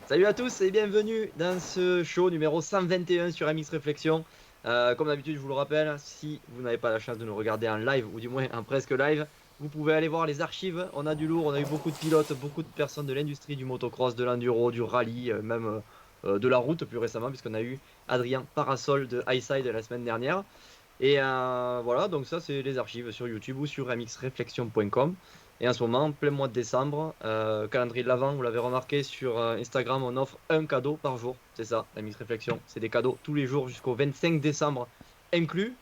Salut à tous et bienvenue dans ce show numéro 121 sur MX Réflexion. Comme d'habitude, je vous le rappelle, si vous n'avez pas la chance de nous regarder en live ou du moins en presque live, vous pouvez aller voir les archives. On a du lourd, on a eu beaucoup de pilotes, beaucoup de personnes de l'industrie du motocross, de l'enduro, du rallye, même de la route plus récemment, puisqu'on a eu Adrien Parasol de Highside la semaine dernière. Et voilà, donc ça, c'est les archives sur YouTube ou sur mxreflexion.com. Et en ce moment, plein mois de décembre, calendrier de l'Avent, vous l'avez remarqué sur Instagram, on offre un cadeau par jour. C'est ça, la Mix Réflexion. C'est des cadeaux tous les jours jusqu'au 25 décembre inclus.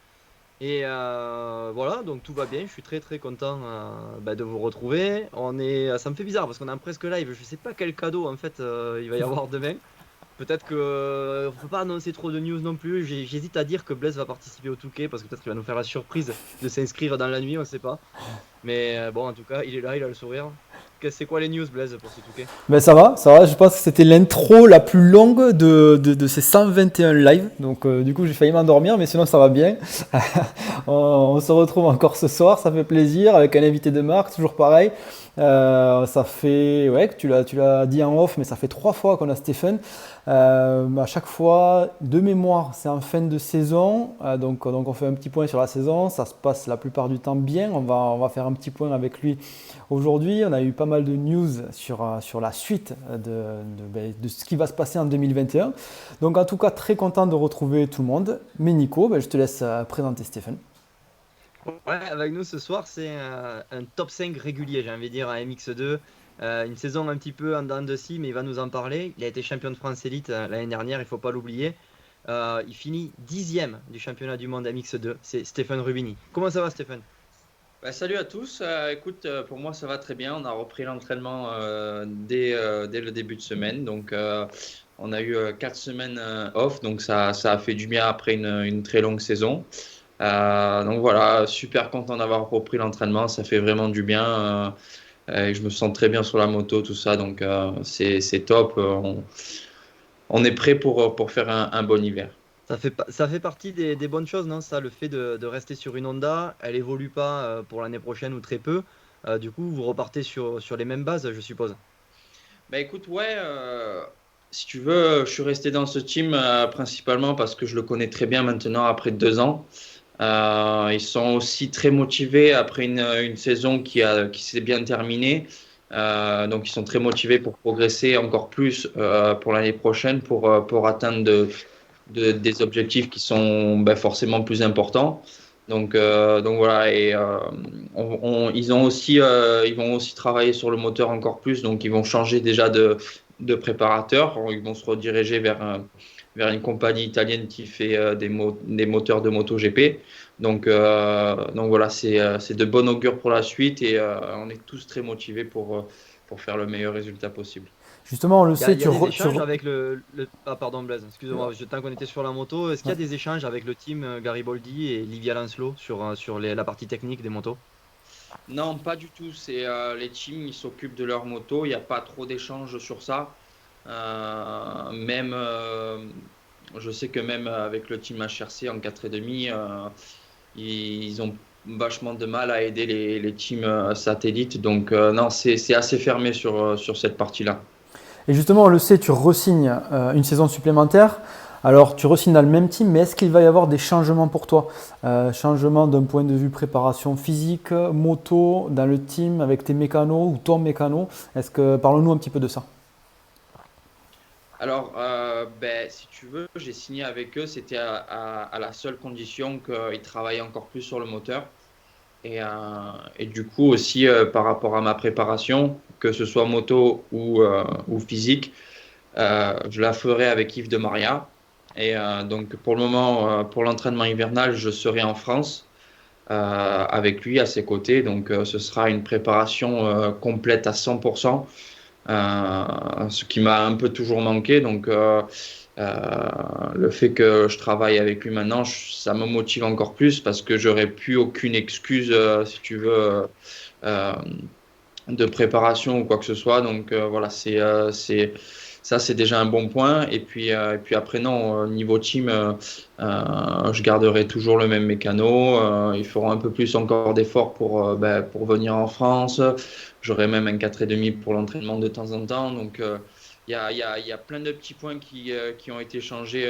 Et voilà, donc tout va bien. Je suis très très content de vous retrouver. Ça me fait bizarre parce qu'on est en presque live. Je sais pas quel cadeau en fait il va y avoir demain. Peut-être que on peut pas annoncer trop de news non plus. J'hésite à dire que Blaise va participer au Touquet parce que peut-être qu'il va nous faire la surprise de s'inscrire dans la nuit, on sait pas. Mais bon, en tout cas, il est là, il a le sourire. C'est quoi les news, Blaise, pour ce Touquet? Ben ça va, je pense que c'était l'intro la plus longue de ces 121 lives. Donc du coup j'ai failli m'endormir, mais sinon ça va bien. On se retrouve encore ce soir, ça fait plaisir, avec un invité de marque, toujours pareil. Ça fait, ouais, tu l'as dit en off, mais ça fait 3 fois qu'on a Stéphane. À chaque fois, de mémoire, c'est en fin de saison. Donc on fait un petit point sur la saison. Ça se passe la plupart du temps bien. On va faire un petit point avec lui aujourd'hui. On a eu pas mal de news sur la suite de ce qui va se passer en 2021. Donc en tout cas, très content de retrouver tout le monde. Mais Nico, je te laisse présenter Stéphane. Ouais, avec nous ce soir, c'est un top 5 régulier, j'ai envie de dire, à MX2. Une saison un petit peu en dents de scie, mais il va nous en parler. Il a été champion de France Élite l'année dernière, il faut pas l'oublier. Il finit 10e du championnat du monde MX2. C'est Stéphane Rubini. Comment ça va, Stéphane? Salut à tous. Écoute, pour moi, ça va très bien. On a repris l'entraînement dès le début de semaine. Donc, on a eu 4 semaines off. Donc, ça a fait du bien après une très longue saison. Donc, voilà, super content d'avoir repris l'entraînement. Ça fait vraiment du bien. Et je me sens très bien sur la moto, tout ça. Donc, c'est top. On est prêt pour faire un bon hiver. Ça fait partie des bonnes choses, non? Ça, le fait de rester sur une Honda, elle évolue pas pour l'année prochaine ou très peu. Du coup, vous repartez sur les mêmes bases, je suppose. Bah écoute, ouais, si tu veux, je suis resté dans ce team principalement parce que je le connais très bien maintenant après 2 ans. Ils sont aussi très motivés après une saison qui s'est bien terminée. Donc ils sont très motivés pour progresser encore plus pour l'année prochaine pour atteindre des objectifs qui sont forcément plus importants. Donc voilà, et ils vont aussi travailler sur le moteur encore plus, donc ils vont changer déjà de préparateur, ils vont se rediriger vers une compagnie italienne qui fait des moteurs de MotoGP. Donc voilà, c'est de bon augure pour la suite et on est tous très motivés pour faire le meilleur résultat possible. Justement, on le Il sait, y a des échanges avec Ah, pardon, Blaise, excusez-moi, je tant qu'on était sur la moto. Est-ce qu'il y a ouais. des échanges avec le team Garibaldi et Livia Lancelot sur la partie technique des motos? Non, pas du tout. C'est les teams, ils s'occupent de leur moto. Il n'y a pas trop d'échanges sur ça. Même, je sais que même avec le team HRC en 4,5, ils ont vachement de mal à aider les teams satellites. Donc non, c'est assez fermé sur cette partie-là. Et justement, on le sait, tu re-signes une saison supplémentaire. Alors, tu re-signes dans le même team, mais est-ce qu'il va y avoir des changements pour toi? Changements d'un point de vue préparation physique, moto, dans le team avec tes mécanos ou ton mécano? Parle-nous un petit peu de ça. Alors, si tu veux, j'ai signé avec eux. C'était à la seule condition qu'ils travaillent encore plus sur le moteur. Et du coup aussi par rapport à ma préparation, que ce soit moto ou physique, je la ferai avec Yves de Maria. Et donc pour le moment, pour l'entraînement hivernal, je serai en France avec lui à ses côtés. Donc ce sera une préparation complète à 100%, ce qui m'a un peu toujours manqué. Donc euh, le fait que je travaille avec lui maintenant, ça me motive encore plus parce que j'aurais plus aucune excuse, si tu veux, euh, de préparation ou quoi que ce soit. Donc voilà, ça, c'est déjà un bon point. Et puis après, non, niveau team, je garderai toujours le même mécano. Ils feront un peu plus encore d'efforts pour venir en France. J'aurai même un 4,5 pour l'entraînement de temps en temps. Donc il y a plein de petits points qui ont été changés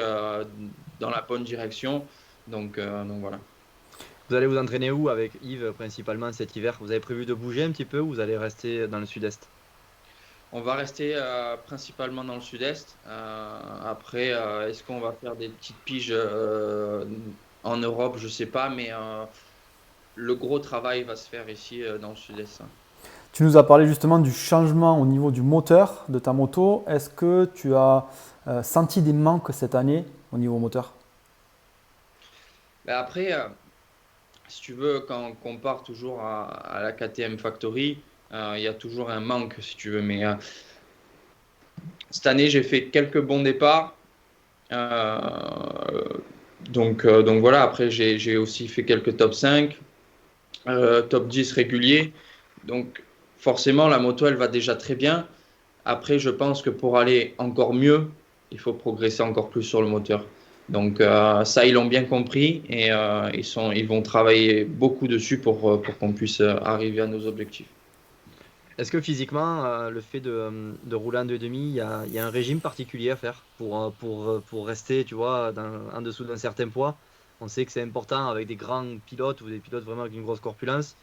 dans la bonne direction. Donc voilà. Vous allez vous entraîner où avec Yves principalement cet hiver? Vous avez prévu de bouger un petit peu ou vous allez rester dans le sud-est? On va rester principalement dans le sud-est. Après, est-ce qu'on va faire des petites piges en Europe? Je sais pas, mais le gros travail va se faire ici dans le sud-est, hein. Tu nous as parlé justement du changement au niveau du moteur de ta moto. Est-ce que tu as senti des manques cette année au niveau moteur? Mais après, si tu veux, quand on compare toujours à la KTM Factory, il y a toujours un manque, si tu veux. Mais cette année, j'ai fait quelques bons départs. Euh, donc voilà, après, j'ai aussi fait quelques top 5, top 10 réguliers. Donc forcément, la moto, elle va déjà très bien. Après, je pense que pour aller encore mieux, il faut progresser encore plus sur le moteur. Donc ça, ils l'ont bien compris et ils vont travailler beaucoup dessus pour qu'on puisse arriver à nos objectifs. Est-ce que physiquement, le fait de rouler en 2,5, il y a un régime particulier à faire pour rester, tu vois, en dessous d'un certain poids? On sait que c'est important avec des grands pilotes ou des pilotes vraiment avec une grosse corpulence.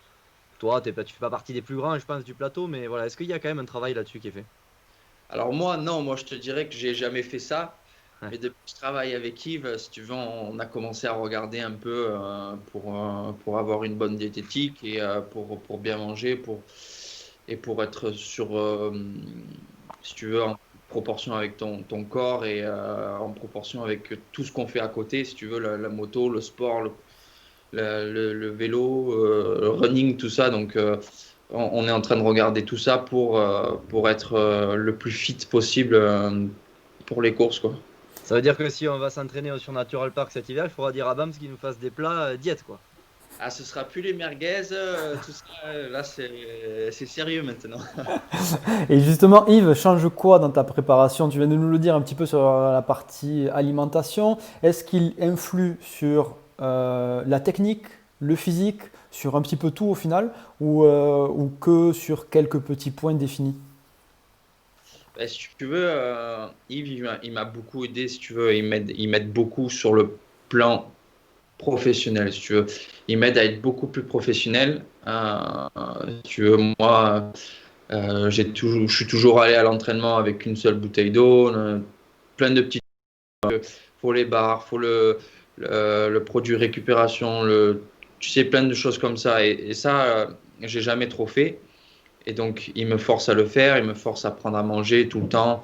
Toi, tu fais pas partie des plus grands, je pense, du plateau, mais voilà, est-ce qu'il y a quand même un travail là-dessus qui est fait? Alors moi, non, moi je te dirais que j'ai jamais fait ça. Ouais. Mais depuis que je travaille avec Yves, si tu veux, on a commencé à regarder un peu pour avoir une bonne diététique et pour bien manger et pour être si tu veux, en proportion avec ton corps et en proportion avec tout ce qu'on fait à côté, si tu veux, la moto, le sport, le vélo, le running, tout ça. Donc, on est en train de regarder tout ça pour être le plus fit possible pour les courses, quoi. Ça veut dire que si on va s'entraîner sur Natural Park cet hiver, il faudra dire à Bams qu'il nous fasse des plats diète, quoi. Ah, ce sera plus les merguez, tout ça. Là, c'est sérieux maintenant. Et justement, Yves, change quoi dans ta préparation? Tu viens de nous le dire un petit peu sur la partie alimentation. Est-ce qu'il influe sur la technique, le physique, sur un petit peu tout au final, ou que sur quelques petits points définis? Bah, si tu veux, Yves, il m'a beaucoup aidé, si tu veux. Il m'aide beaucoup sur le plan professionnel, si tu veux. Il m'aide à être beaucoup plus professionnel. Si tu veux, moi, je suis toujours allé à l'entraînement avec une seule bouteille d'eau, plein de petits. Faut les bars, faut le produit récupération, tu sais, plein de choses comme ça. Et ça, j'ai jamais trop fait. Et donc, il me force à le faire, il me force à prendre à manger tout le temps.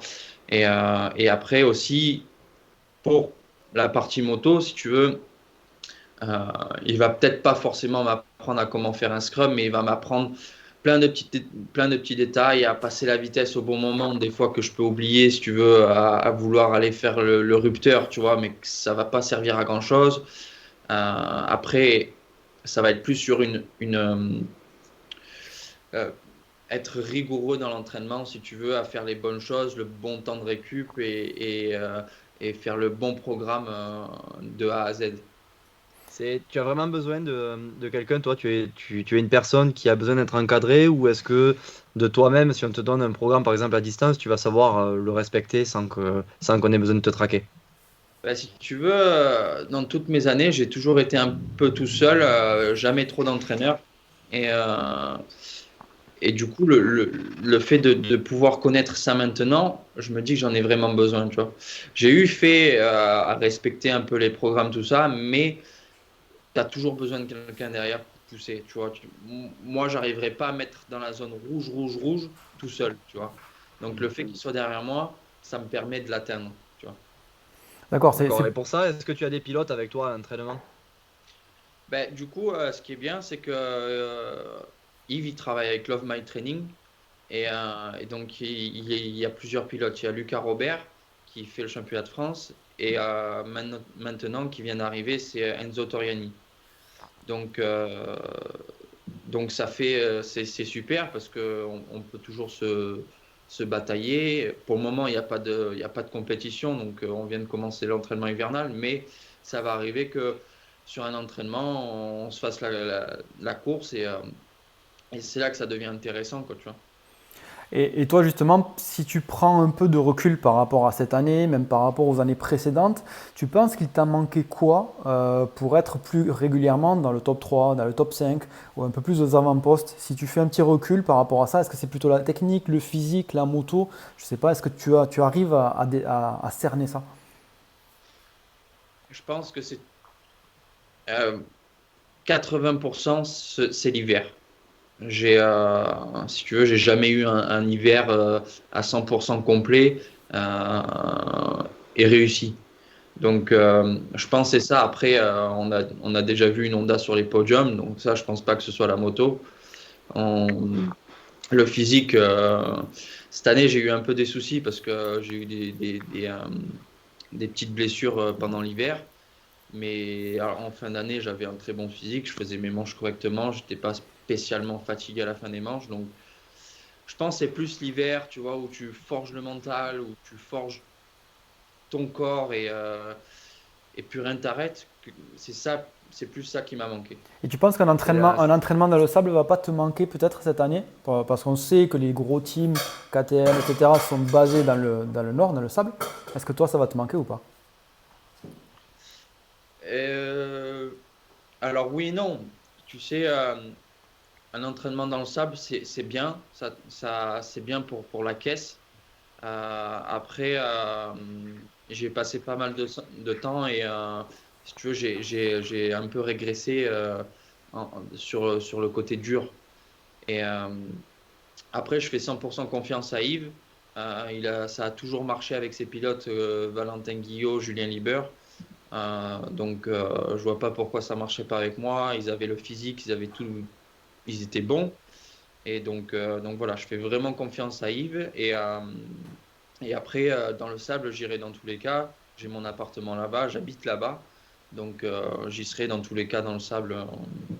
Et après aussi, pour la partie moto, si tu veux, euh, il va peut-être pas forcément m'apprendre à comment faire un scrum, mais il va m'apprendre plein de petits détails, à passer la vitesse au bon moment, des fois que je peux oublier, si tu veux, à vouloir aller faire le rupteur, tu vois, mais que ça va pas servir à grand-chose. Après, ça va être plus sur euh, être rigoureux dans l'entraînement, si tu veux, à faire les bonnes choses, le bon temps de récup et faire le bon programme de A à Z. Tu as vraiment besoin de quelqu'un, toi, tu es une personne qui a besoin d'être encadrée ou est-ce que de toi-même, si on te donne un programme par exemple à distance, tu vas savoir le respecter sans qu'on ait besoin de te traquer? Bah, si tu veux, dans toutes mes années, j'ai toujours été un peu tout seul, jamais trop d'entraîneur. Et, euh, et du coup, le fait de pouvoir connaître ça maintenant, je me dis que j'en ai vraiment besoin, tu vois. J'ai eu fait à respecter un peu les programmes, tout ça, mais tu as toujours besoin de quelqu'un derrière pour pousser, tu vois. Moi, j'arriverai pas à mettre dans la zone rouge, rouge, rouge tout seul, tu vois. Donc, le fait qu'il soit derrière moi, ça me permet de l'atteindre, tu vois. D'accord, D'accord. Et pour ça, est-ce que tu as des pilotes avec toi à l'entraînement? Ben, du coup, ce qui est bien, c'est que Yves, il travaille avec Love My Training. Et donc, il y a plusieurs pilotes. Il y a Lucas Robert qui fait le championnat de France. Et maintenant, qui vient d'arriver, c'est Enzo Toriani. Donc, ça fait, c'est super parce qu'on peut toujours se batailler. Pour le moment, il y a pas de compétition. Donc, on vient de commencer l'entraînement hivernal. Mais ça va arriver que sur un entraînement, on se fasse la course et c'est là que ça devient intéressant, quoi, tu vois. Et toi, justement, si tu prends un peu de recul par rapport à cette année, même par rapport aux années précédentes, tu penses qu'il t'a manqué quoi pour être plus régulièrement dans le top 3, dans le top 5 ou un peu plus aux avant-postes? Si tu fais un petit recul par rapport à ça, est-ce que c'est plutôt la technique, le physique, la moto? Je ne sais pas, est-ce que tu arrives à cerner ça? Je pense que c'est euh, 80%, c'est l'hiver. Si tu veux, j'ai jamais eu un hiver à 100% complet et réussi. Donc, je pense que c'est ça. Après, on a déjà vu une Honda sur les podiums, donc ça, je pense pas que ce soit la moto. On- le physique, cette année, j'ai eu un peu des soucis parce que j'ai eu des petites blessures pendant l'hiver. Mais alors, en fin d'année, j'avais un très bon physique, je faisais mes manches correctement, j'étais pas spécialement fatigué à la fin des manches. Donc, je pense que c'est plus l'hiver, tu vois, où tu forges le mental, où tu forges ton corps et plus rien t'arrête. C'est ça, c'est plus ça qui m'a manqué. Et tu penses qu'un C'est la- un entraînement dans le sable va pas te manquer peut-être cette année? Parce qu'on sait que les gros teams, KTM, etc., sont basés dans le nord, dans le sable. Est-ce que toi, ça va te manquer ou pas? Euh, alors oui et non. Tu sais, un entraînement dans le sable, c'est bien. C'est bien pour la caisse. Après, j'ai passé pas mal de temps et si tu veux, j'ai un peu régressé sur le côté dur. Et après, je fais 100% confiance à Yves. Ça a toujours marché avec ses pilotes, Valentin Guillot, Julien Liber. Donc, je vois pas pourquoi ça marchait pas avec moi. Ils avaient le physique, ils avaient tout, ils étaient bons. Et donc voilà, je fais vraiment confiance à Yves. Et après, dans le sable, j'irai dans tous les cas. J'ai mon appartement là-bas, j'habite là-bas. Donc j'y serai dans tous les cas dans le sable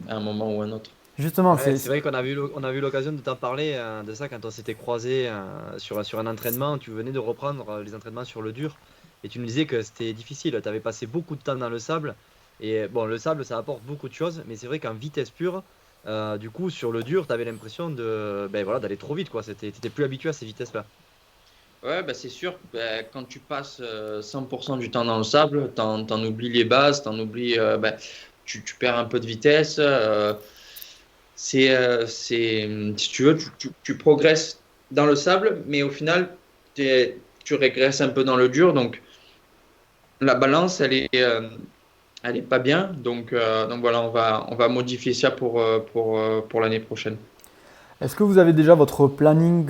à un moment ou un autre. Justement, Ouais, c'est vrai qu'on on a eu l'occasion de t'en parler de ça quand on s'était croisé sur un entraînement. Tu venais de reprendre les entraînements sur le dur et tu nous disais que c'était difficile. Tu avais passé beaucoup de temps dans le sable. Et bon, le sable, ça apporte beaucoup de choses, mais c'est vrai qu'en vitesse pure, du coup, sur le dur, tu avais l'impression ben, voilà, d'aller trop vite, quoi. T'étais plus habitué à ces vitesses-là. Ouais, bah, c'est sûr. Bah, quand tu passes 100% du temps dans le sable, t'en oublies les bases, bah, tu perds un peu de vitesse. Si tu veux, tu progresses dans le sable, mais au final, tu régresses un peu dans le dur. Donc, la balance, elle est pas bien. Donc voilà, on va modifier ça pour l'année prochaine. est-ce que vous avez déjà votre planning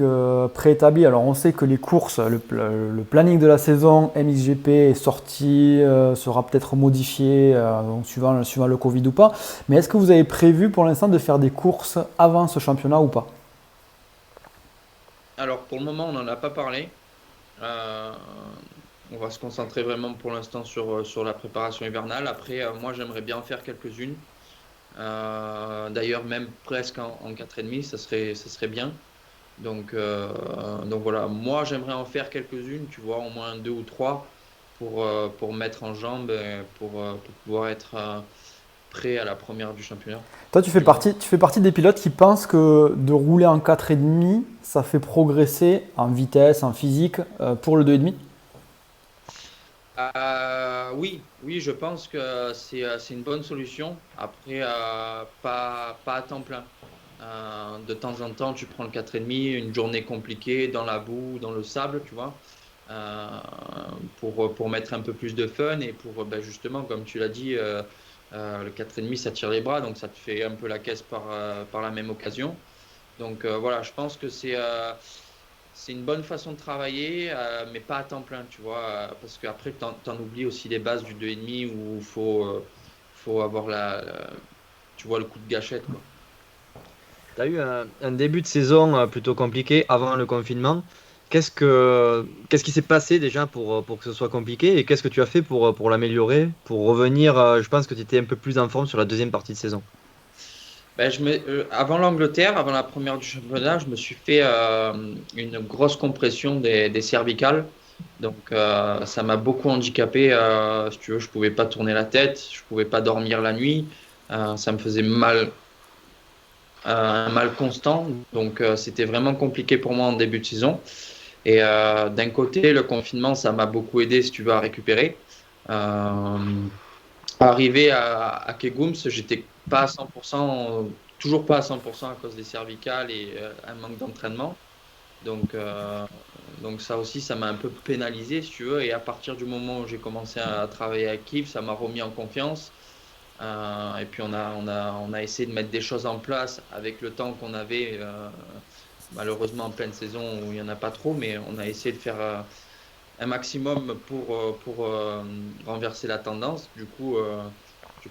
préétabli? Alors, on sait que les courses, le planning de la saison MXGP est sorti, sera peut-être modifié donc suivant le Covid ou pas. Mais est-ce que vous avez prévu pour l'instant de faire des courses avant ce championnat ou pas? Alors, pour le moment, on n'en a pas parlé. Euh, on va se concentrer vraiment pour l'instant sur la préparation hivernale. Après, moi, j'aimerais bien en faire quelques-unes. D'ailleurs, même presque en 4,5, ça serait bien. Donc voilà, moi, j'aimerais en faire quelques-unes, tu vois, au moins deux ou trois pour mettre en jambe et pour pouvoir être prêt à la première du championnat Toi, du monde. tu fais partie des pilotes qui pensent que de rouler en 4,5, ça fait progresser en vitesse, en physique pour le 2,5. Oui, oui, je pense que c'est une bonne solution. Après, pas à temps plein. De temps en temps, tu prends le 4,5, une journée compliquée dans la boue, dans le sable, tu vois, euh, pour mettre un peu plus de fun et pour ben, justement, comme tu l'as dit, le 4,5, ça tire les bras, donc ça te fait un peu la caisse par la même occasion. Donc voilà, je pense que c'est une bonne façon de travailler, mais pas à temps plein, tu vois, parce qu'après, t'en oublies aussi les bases du 2,5 où faut avoir tu vois, le coup de gâchette, quoi. Tu as eu un début de saison plutôt compliqué avant le confinement. Qu'est-ce qui s'est passé déjà pour que ce soit compliqué et qu'est-ce que tu as fait pour l'améliorer, pour revenir, je pense que tu étais un peu plus en forme sur la deuxième partie de saison. Ben, avant l'Angleterre, avant la première du championnat, je me suis fait une grosse compression des cervicales. Donc, ça m'a beaucoup handicapé. Si tu veux, je pouvais pas tourner la tête, je pouvais pas dormir la nuit. Ça me faisait mal un mal constant. Donc, c'était vraiment compliqué pour moi en début de saison. Et d'un côté, le confinement, ça m'a beaucoup aidé, si tu veux, à récupérer. Euh, Arrivé à Kegums, j'étais pas à 100%, toujours pas à 100% à cause des cervicales et un manque d'entraînement. Donc, donc ça aussi, ça m'a un peu pénalisé, si tu veux. Et à partir du moment où j'ai commencé à travailler avec Kiev, ça m'a remis en confiance. Et puis on a essayé de mettre des choses en place avec le temps qu'on avait, malheureusement en pleine saison où il n'y en a pas trop, mais on a essayé de faire un maximum pour renverser la tendance. Du coup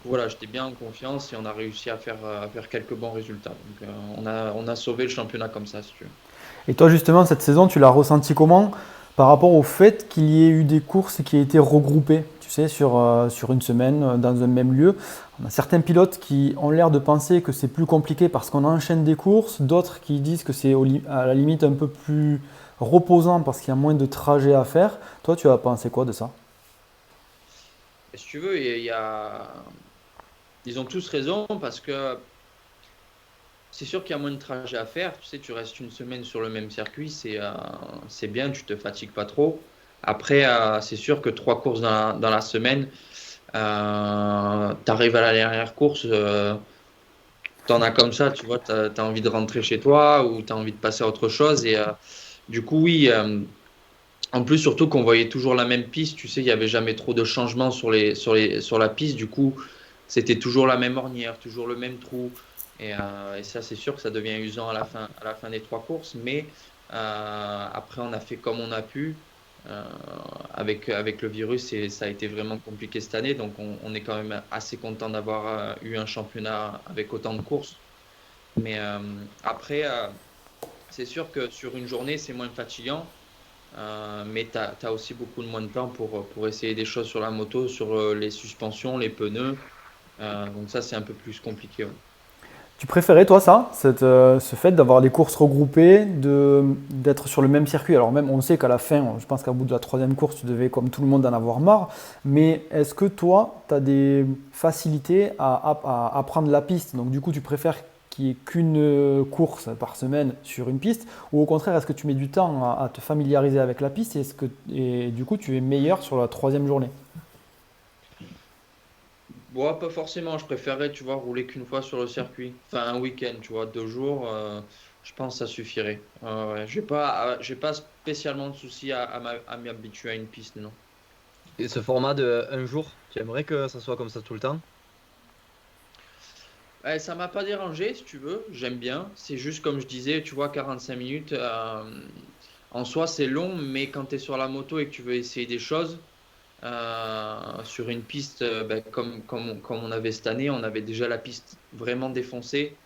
voilà, j'étais bien en confiance et on a réussi à faire quelques bons résultats. Donc on a sauvé le championnat comme ça, si tu veux. Et toi, justement, cette saison, tu l'as ressenti comment par rapport au fait qu'il y ait eu des courses qui aient été regroupées, tu sais, sur une semaine, dans un même lieu? On a certains pilotes qui ont l'air de penser que c'est plus compliqué parce qu'on enchaîne des courses, d'autres qui disent que c'est à la limite un peu plus reposant parce qu'il y a moins de trajets à faire. Toi, tu as pensé quoi de ça? Et si tu veux, ils ont tous raison parce que c'est sûr qu'il y a moins de trajets à faire. Tu sais, tu restes une semaine sur le même circuit, c'est bien, tu te fatigues pas trop. Après, c'est sûr que 3 courses dans la semaine, tu arrives à la dernière course, tu en as comme ça, tu vois, tu as envie de rentrer chez toi ou tu as envie de passer à autre chose. Et du coup, oui, en plus, surtout qu'on voyait toujours la même piste, tu sais, il n'y avait jamais trop de changements sur la piste. Du coup, c'était toujours la même ornière, toujours le même trou. Et ça, c'est sûr que ça devient usant à la fin des 3 courses. Mais après, on a fait comme on a pu. Euh, avec le virus, et ça a été vraiment compliqué cette année. Donc, on est quand même assez content d'avoir eu un championnat avec autant de courses. Mais après, c'est sûr que sur une journée, c'est moins fatigant. Mais tu as aussi beaucoup de moins de temps pour essayer des choses sur la moto, sur les suspensions, les pneus. Donc ça, c'est un peu plus compliqué. Ouais. Tu préférais, toi, ça, ce fait d'avoir des courses regroupées, d'être sur le même circuit? Alors même, on sait qu'à la fin, je pense qu'à bout de la troisième course, tu devais, comme tout le monde, en avoir marre. Mais est-ce que toi, tu as des facilités à apprendre la piste? Donc du coup, tu préfères qu'il n'y ait qu'une course par semaine sur une piste? Ou au contraire, est-ce que tu mets du temps à te familiariser avec la piste et du coup, tu es meilleur sur la troisième journée? Bon, pas forcément. Je préférerais, tu vois, rouler qu'une fois sur le circuit. Enfin, un week-end, tu vois, 2 jours. Je pense que ça suffirait. Ouais. J'ai pas spécialement de souci à m'habituer à une piste, non. Et ce format de un jour, tu aimerais que ça soit comme ça tout le temps? Ouais, ça m'a pas dérangé, si tu veux. J'aime bien. C'est juste comme je disais, tu vois, 45 minutes. En soi, c'est long, mais quand tu es sur la moto et que tu veux essayer des choses, sur une piste ben, comme on avait cette année, on avait déjà la piste vraiment défoncée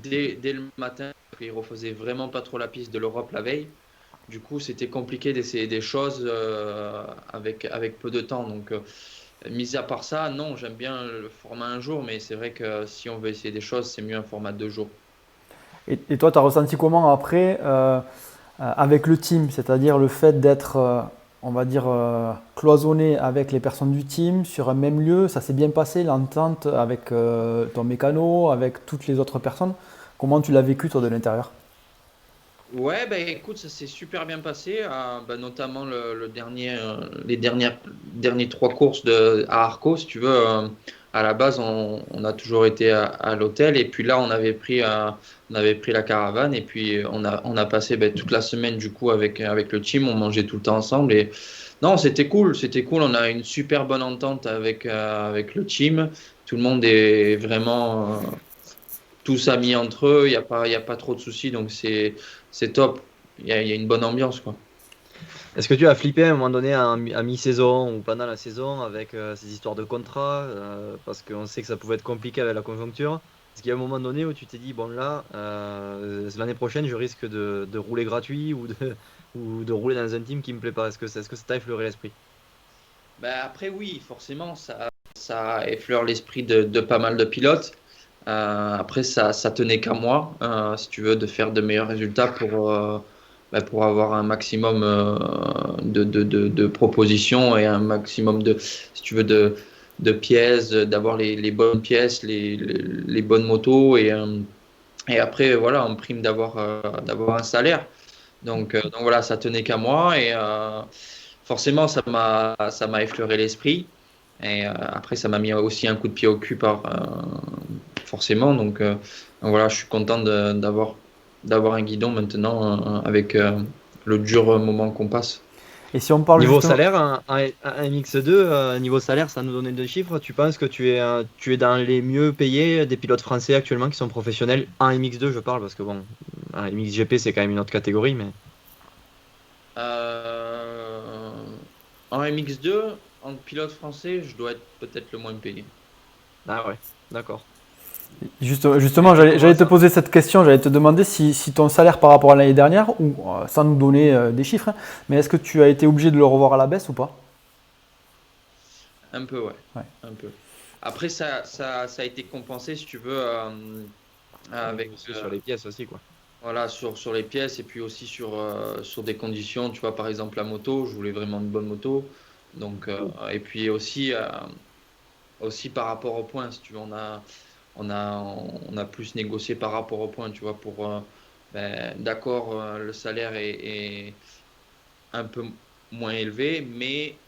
dès le matin. Ils refaisaient vraiment pas trop la piste de l'Europe la veille. Du coup, c'était compliqué d'essayer des choses avec peu de temps. Donc, mis à part ça, non, j'aime bien le format un jour, mais c'est vrai que si on veut essayer des choses, c'est mieux un format 2 jours. Et toi, tu as ressenti comment après avec le team, c'est-à-dire le fait d'être, on va dire, cloisonné avec les personnes du team sur un même lieu? Ça s'est bien passé, l'entente avec ton mécano, avec toutes les autres personnes? Comment tu l'as vécu toi de l'intérieur? Ouais, bah écoute, ça s'est super bien passé, bah, notamment le dernier, derniers 3 courses à Arcos, si tu veux. À la base, on a toujours été à l'hôtel et puis là, on avait pris la caravane et puis on a passé bah, toute la semaine du coup avec le team, on mangeait tout le temps ensemble et non, c'était cool. On a une super bonne entente avec le team. Tout le monde est vraiment tous amis entre eux, il y a pas trop de soucis, donc c'est top. Il y a une bonne ambiance, quoi. Est-ce que tu as flippé à un moment donné à mi-saison ou pendant la saison avec ces histoires de contrat parce qu'on sait que ça pouvait être compliqué avec la conjoncture? Est-ce qu'il y a un moment donné où tu t'es dit, bon là, l'année prochaine, je risque de rouler gratuit ou de rouler dans un team qui me plaît pas? Est-ce que ça t'a effleuré l'esprit? Bah, après, oui, forcément, ça effleure l'esprit de pas mal de pilotes. Après, ça tenait qu'à moi, si tu veux, de faire de meilleurs résultats bah, pour avoir un maximum de propositions et un maximum si tu veux, de pièces, d'avoir les bonnes pièces, les bonnes motos. Et après, voilà, en prime d'avoir un salaire. Donc voilà, ça tenait qu'à moi. Et forcément, ça m'a effleuré l'esprit. Et après, ça m'a mis aussi un coup de pied au cul forcément. Donc voilà, je suis content d'avoir un guidon maintenant avec le dur moment qu'on passe. Et si on parle Niveau justement, salaire, un MX2, niveau salaire, ça nous donnait deux chiffres. Tu penses que tu es dans les mieux payés des pilotes français actuellement qui sont professionnels en MX2, je parle, parce que bon, un MXGP c'est quand même une autre catégorie, mais. Euh, En MX2, en pilote français, je dois être peut-être le moins payé. Ah ouais, d'accord. justement, Tu j'allais te commences à- poser cette question, j'allais te demander si ton salaire par rapport à l'année dernière, ou sans nous donner des chiffres, hein, mais est-ce que tu as été obligé de le revoir à la baisse ou pas? Un peu, ouais. Ouais. Un peu. Après, ça a été compensé, si tu veux, avec Sur les pièces aussi, quoi. voilà, sur les pièces et puis aussi sur des conditions. Tu vois, par exemple, la moto, je voulais vraiment une bonne moto. Et puis aussi par rapport aux points, si tu veux, on a plus négocié par rapport aux points, tu vois, d'accord, le salaire est un peu moins élevé, mais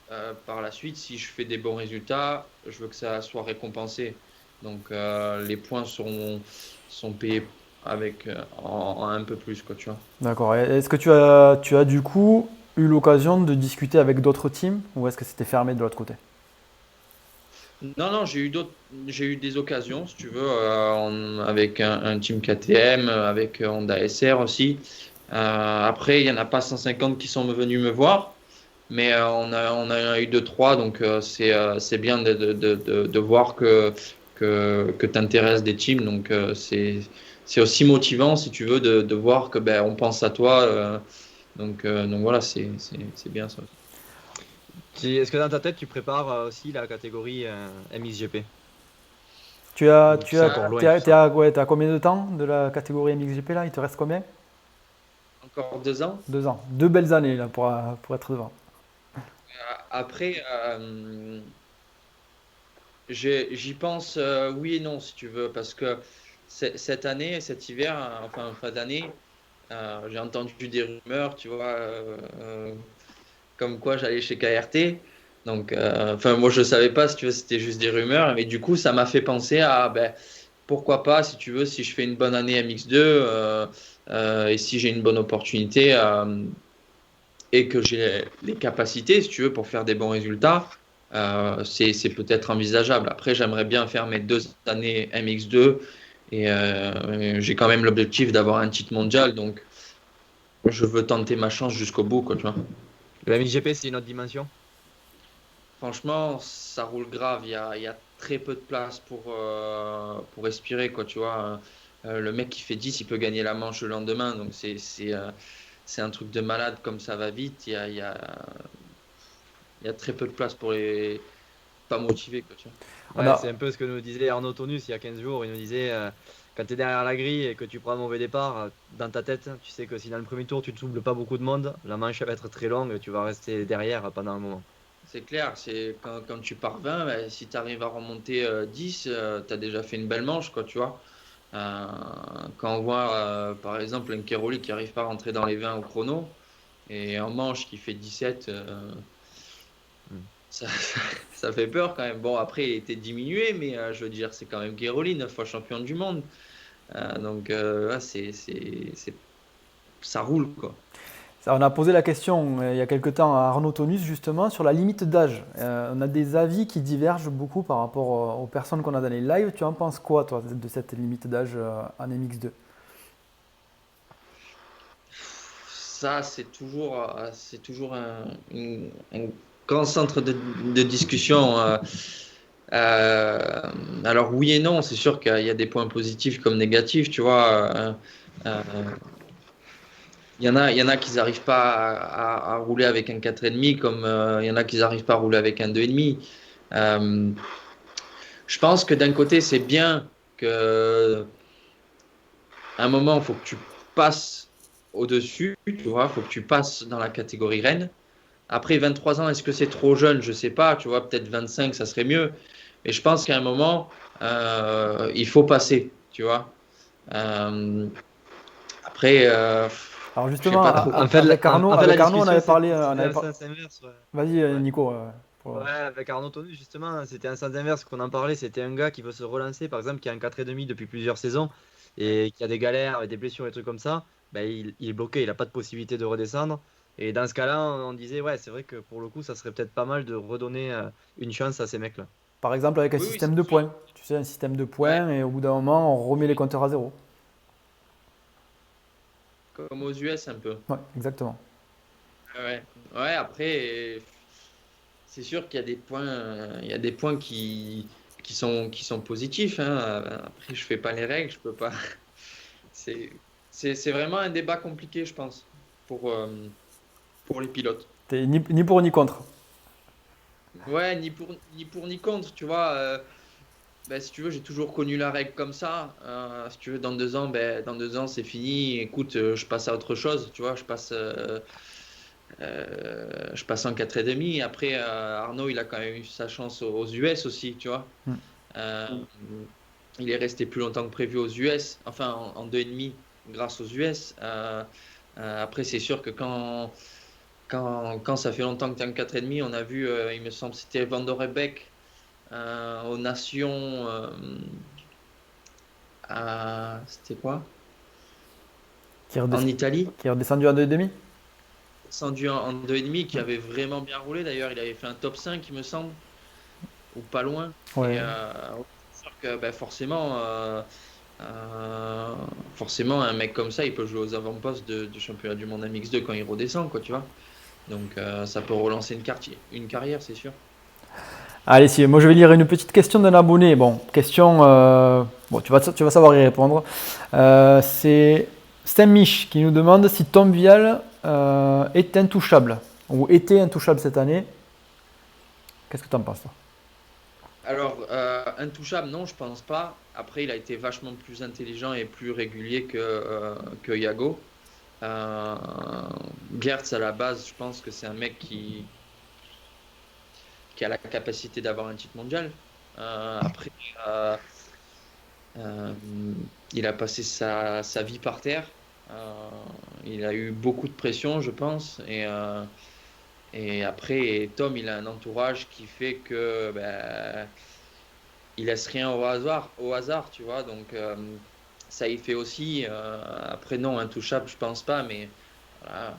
par la suite, si je fais des bons résultats, je veux que ça soit récompensé. Donc les points sont payés avec en un peu plus, quoi, tu vois. D'accord. Et est-ce que tu as du coup eu l'occasion de discuter avec d'autres teams ou est-ce que c'était fermé de l'autre côté? Non, non, j'ai eu des occasions, si tu veux, avec un team KTM, avec Honda SR aussi. Après, il n'y en a pas 150 qui sont venus me voir, mais on a eu deux, trois, donc c'est bien de voir que tu intéresses des teams. Donc c'est aussi motivant, si tu veux, de voir que ben, on pense à toi. Donc voilà, c'est bien ça. Est-ce que dans ta tête, tu prépares aussi la catégorie MXGP? Tu as, Ou tu c'est as, encore loin t'es tout à, t'es ça? à- ouais, t'es à combien de temps de la catégorie MXGP là? Il te reste combien? Encore 2 ans. 2 ans. 2 belles années là pour être devant. Après, j'y pense oui et non, si tu veux, parce que cette année, cet hiver, enfin fin d'année, j'ai entendu des rumeurs, tu vois, comme quoi j'allais chez KRT. Donc, enfin, moi, je ne savais pas, si tu veux, c'était juste des rumeurs. Mais du coup, ça m'a fait penser à, ben, pourquoi pas, si tu veux, si je fais une bonne année MX2 et si j'ai une bonne opportunité et que j'ai les capacités, si tu veux, pour faire des bons résultats, c'est peut-être envisageable. Après, j'aimerais bien faire mes 2 années MX2 et j'ai quand même l'objectif d'avoir un titre mondial. Donc, je veux tenter ma chance jusqu'au bout, quoi, tu vois. Le MXGP, c'est une autre dimension. Franchement, ça roule grave. Il y a très peu de place pour respirer, quoi, tu vois. Le mec qui fait 10, il peut gagner la manche le lendemain. Donc, c'est un truc de malade comme ça va vite. Il y a très peu de place pour les pas motivés, quoi, tu vois. On Ouais, c'est a, un peu ce que nous disait Arnaud Tonus il y a 15 jours. Il nous disait quand tu es derrière la grille et que tu prends un mauvais départ, dans ta tête, tu sais que si dans le premier tour tu ne doubles pas beaucoup de monde, la manche elle va être très longue et tu vas rester derrière pendant un moment. C'est clair, c'est quand tu pars 20, ben, si tu arrives à remonter 10, tu as déjà fait une belle manche, quoi, tu vois. Euh, Quand on voit, par exemple, un Keroli qui n'arrive pas à rentrer dans les 20 au chrono, et en manche qui fait 17, Hmm. ça, ça fait peur quand même. Bon, après, il était diminué, mais je veux dire, c'est quand même Keroli, 9 fois champion du monde. Ouais, ça roule, quoi. on a posé la question il y a quelque temps à Arnaud Tonus justement sur la limite d'âge. On a des avis qui divergent beaucoup par rapport aux personnes qu'on a dans les lives. Tu en penses quoi toi de cette limite d'âge en MX2? Ça, c'est toujours un grand centre de discussion. Euh, alors oui et non, c'est sûr qu'il y a des points positifs comme négatifs, tu vois. Euh, il y en a qui n'arrivent pas à rouler avec un 4,5 comme il y en a qui n'arrivent pas à rouler avec un 2,5. Euh, je pense que d'un côté, c'est bien que à un moment, il faut que tu passes au-dessus, tu vois, il faut que tu passes dans la catégorie reine. Après 23 ans, est-ce que c'est trop jeune? Je ne sais pas, tu vois, peut-être 25, ça serait mieux. Mais je pense qu'à un moment, il faut passer, tu vois. Euh, Après, Alors je sais justement, pas trop. En fait, avec Arnaud, la on discussion, avait parlé, c'était un sens inverse. Ouais. Vas-y, Ouais. Nico. Ouais, avec Arnaud Tonu, justement, c'était un sens inverse qu'on en parlait. C'était un gars qui veut se relancer, par exemple, qui a un 4,5 depuis plusieurs saisons et qui a des galères, avec des blessures et des trucs comme ça. Ben, il est bloqué, il n'a pas de possibilité de redescendre. Et dans ce cas-là, on disait, ouais, c'est vrai que pour le coup, ça serait peut-être pas mal de redonner une chance à ces mecs-là. Par exemple, avec un Oui, oui, système c'est de sûr. points. Tu sais, un système de Ouais, points et au bout d'un moment, on remet les compteurs à zéro. comme aux US un peu. Ouais, exactement. Ouais, ouais. Après, c'est sûr qu'il y a des points, il y a des points qui sont positifs, hein. Après, je fais pas les règles, je peux pas. C'est, c'est vraiment un débat compliqué, je pense, pour les pilotes. T'es ni pour ni contre. Ouais, ni pour ni contre, tu vois. Ben, si tu veux, j'ai toujours connu la règle comme ça. Si tu veux, dans 2 ans, ben, dans 2 ans, c'est fini. Écoute, je passe à autre chose, tu vois. Je passe en 4,5. Après, Arnaud, il a quand même eu sa chance aux US aussi, tu vois. Hmm. Euh, il est resté plus longtemps que prévu aux US, enfin en 2,5 grâce aux US. Après, c'est sûr que quand ça fait longtemps que tu es en 4,5, on a vu, il me semble, c'était Van der Beek aux Nations. C'était quoi? Qui est, En redescendu, Italie, qui est redescendu à 2,5. descendu en 2,5, qui avait vraiment bien roulé. D'ailleurs, il avait fait un top 5, il me semble, ou pas loin. Et Ouais. c'est sûr que ben, forcément, un mec comme ça, il peut jouer aux avant-postes du championnat du monde MX2 quand il redescend, quoi, tu vois. Donc, ça peut relancer une carrière, c'est sûr. Allez, si, moi je vais lire une petite question d'un abonné. Bon, question, bon, tu vas savoir y répondre. C'est Mich qui nous demande si Tom Vial est intouchable ou était intouchable cette année. Qu'est-ce que tu en penses, toi? Alors, intouchable, non, je pense pas. Après, il a été vachement plus intelligent et plus régulier que Yago. Euh, Gertz, à la base, je pense que c'est un mec qui a la capacité d'avoir un titre mondial. Après, euh, euh, il a passé sa vie par terre. Euh, il a eu beaucoup de pression, je pense. Et après, Tom, il a un entourage qui fait que ben, il laisse rien au hasard, tu vois. Donc, ça y fait aussi. Après, non, intouchable, je pense pas, mais voilà,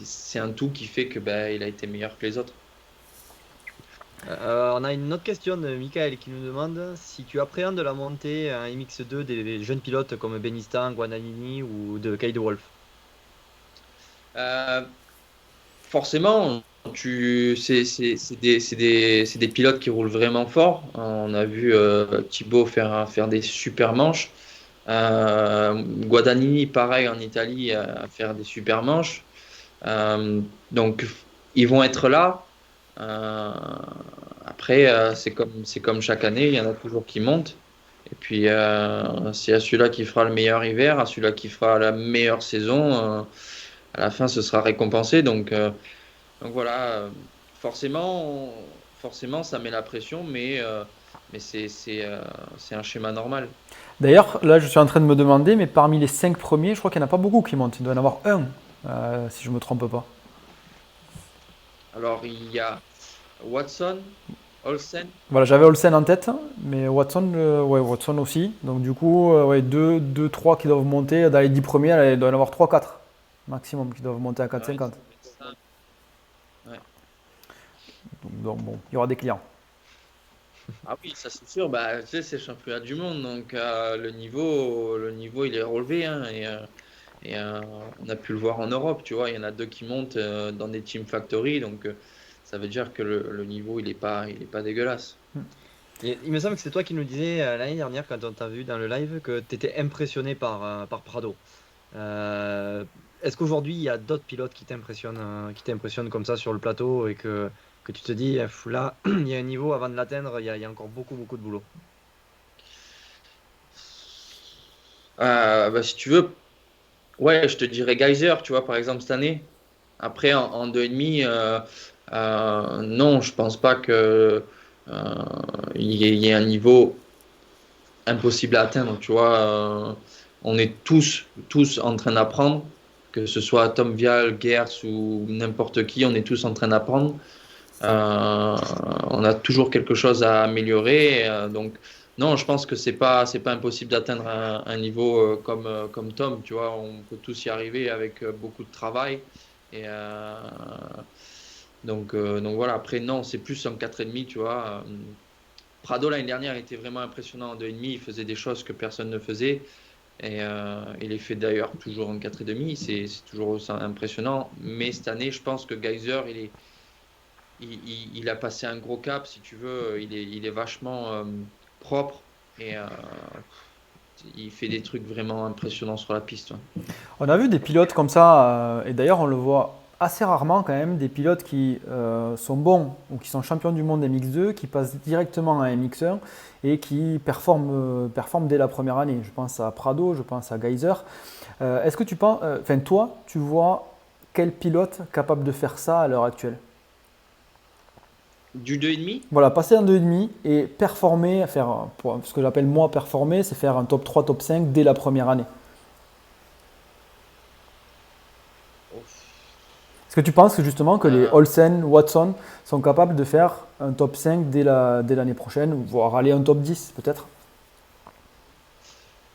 c'est un tout qui fait que ben, il a été meilleur que les autres. On a une autre question de Michael qui nous demande si tu appréhendes la montée en MX2 des jeunes pilotes comme Benistan, Guadagnini ou de Kyle Wolf. Euh, Forcément, c'est des pilotes qui roulent vraiment fort. On a vu Thibaut faire des super manches. Guadagnini, pareil en Italie, à faire des super manches. Donc, ils vont être là. Euh, Après, c'est comme chaque année, il y en a toujours qui montent. Et puis, c'est à celui-là qui fera le meilleur hiver, à celui-là qui fera la meilleure saison. À la fin, ce sera récompensé. Donc voilà, forcément, ça met la pression, mais c'est un schéma normal. D'ailleurs, là je suis en train de me demander, mais parmi les 5 premiers, je crois qu'il n'y en a pas beaucoup qui montent. Il doit y en avoir un, si je ne me trompe pas. Alors, il y a Watson, Olsen. Voilà, j'avais Olsen en tête, mais Watson, ouais, Watson aussi. Donc du coup, ouais, 2, 3 qui doivent monter. Dans les 10 premiers, il doit y en avoir 3, 4 maximum qui doivent monter à Ouais, 4,50. ça doit être ça. Ouais. Donc bon, il y aura des clients. Ah oui, ça c'est sûr. Bah, tu sais, c'est le championnat du monde, donc le niveau, il est relevé, hein, et on a pu le voir en Europe. Tu vois, il y en a deux qui montent dans des Team Factory, donc ça veut dire que le niveau, il est pas dégueulasse. Il me semble que c'est toi qui nous disais l'année dernière quand on t'a vu dans le live que tu étais impressionné par Prado. Euh, Est-ce qu'aujourd'hui il y a d'autres pilotes qui t'impressionnent comme ça sur le plateau et que tu te dis, là, il y a un niveau avant de l'atteindre, il y a encore beaucoup de boulot. Bah, si tu veux, ouais, je te dirais Geyser, tu vois, par exemple, cette année. Après, en 2,5, non, je pense pas que il y ait un niveau. impossible à atteindre, tu vois. On est tous en train d'apprendre, que ce soit Tom Vial, Gers ou n'importe qui, on est tous en train d'apprendre. Euh, on a toujours quelque chose à améliorer. Donc, non, je pense que c'est pas impossible d'atteindre un niveau comme Tom. Tu vois, on peut tous y arriver avec beaucoup de travail. Et donc voilà. Après, non, c'est plus un 4,5. Tu vois. Prado l'année dernière était vraiment impressionnant en 2,5. Il faisait des choses que personne ne faisait. Et il est fait d'ailleurs toujours en 4,5. C'est toujours impressionnant. Mais cette année, je pense que Geyser, il a passé un gros cap, si tu veux. Il est vachement propre et il fait des trucs vraiment impressionnants sur la piste. Ouais. On a vu des pilotes comme ça, et d'ailleurs on le voit assez rarement quand même, des pilotes qui sont bons ou qui sont champions du monde MX2, qui passent directement à MX1 et qui performent dès la première année. Je pense à Prado, je pense à Geyser. Est-ce que tu penses, toi, tu vois quel pilote capable de faire ça à l'heure actuelle? Du 2,5. Voilà, passer en 2,5 et performer, ce que j'appelle moi performer, c'est faire un top 3, top 5 dès la première année. Est-ce que tu penses que justement que les Olsen, Watson sont capables de faire un top 5 dès l'année prochaine, voire aller un top 10 peut-être?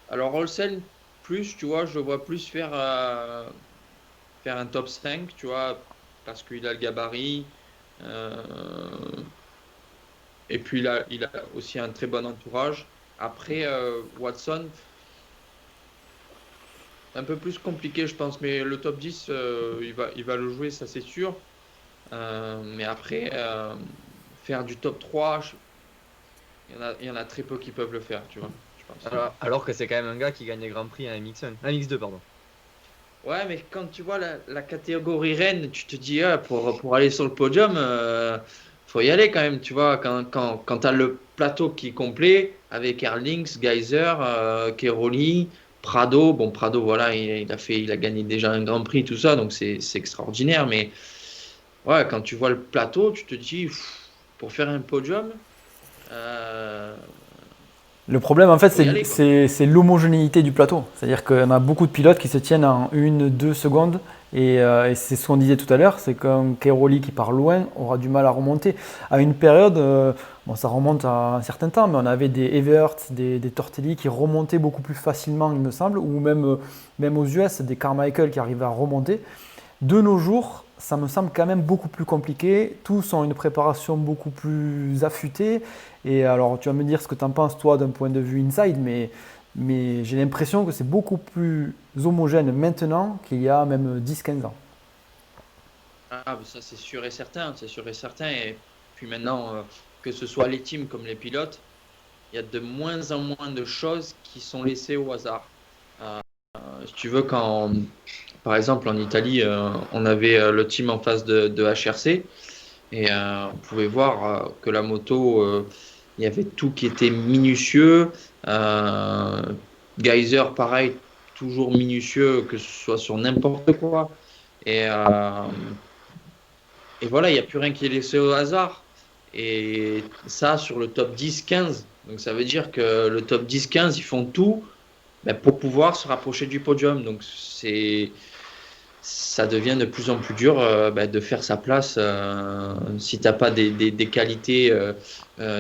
Alors, Olsen, plus, tu vois, je le vois plus faire un top 5, tu vois, parce qu'il a le gabarit. euh, et puis, il a aussi un très bon entourage. Après, Watson, un peu plus compliqué, je pense, mais le top 10, il va le jouer, ça c'est sûr. Mais après, faire du top 3, il y en a très peu qui peuvent le faire, tu vois, je pense. Alors que c'est quand même un gars qui gagne les Grands Prix à MX1, à MX2, pardon. Ouais, mais quand tu vois la catégorie reine, tu te dis, pour aller sur le podium, faut y aller quand même, tu vois. Quand tu as le plateau qui est complet, avec Erlings, Geyser, Keroli, Prado. Bon, Prado, voilà, il a gagné déjà un Grand Prix, tout ça, donc c'est extraordinaire. Mais ouais, quand tu vois le plateau, tu te dis, pour faire un podium, euh, Le problème, en fait, faut y aller, quoi. c'est l'homogénéité du plateau. C'est-à-dire qu'on a beaucoup de pilotes qui se tiennent en 1, 2 secondes. Et c'est ce qu'on disait tout à l'heure, c'est qu'un Cairoli qui part loin aura du mal à remonter. À une période, bon, ça remonte à un certain temps, mais on avait des Evert, des Tortelli qui remontaient beaucoup plus facilement, il me semble, ou même aux US, des Carmichael qui arrivaient à remonter. De nos jours, ça me semble quand même beaucoup plus compliqué. Tous ont une préparation beaucoup plus affûtée. Et alors, tu vas me dire ce que tu en penses, toi, d'un point de vue inside, mais j'ai l'impression que c'est beaucoup plus homogène maintenant qu'il y a même 10, 15 ans. Ah, mais ça, c'est sûr et certain, c'est sûr et certain. Et puis maintenant, que ce soit les teams comme les pilotes, il y a de moins en moins de choses qui sont laissées au hasard. Euh, Si tu veux, par exemple, en Italie, on avait le team en face de HRC et on pouvait voir que la moto, il y avait tout qui était minutieux. Euh, Geyser, pareil, toujours minutieux, que ce soit sur n'importe quoi. Et, euh, et voilà, il n'y a plus rien qui est laissé au hasard. Et ça, sur le top 10-15. Donc ça veut dire que le top 10-15, ils font tout, ben, pour pouvoir se rapprocher du podium. Donc ça devient de plus en plus dur, ben, de faire sa place, si tu n'as pas des qualités,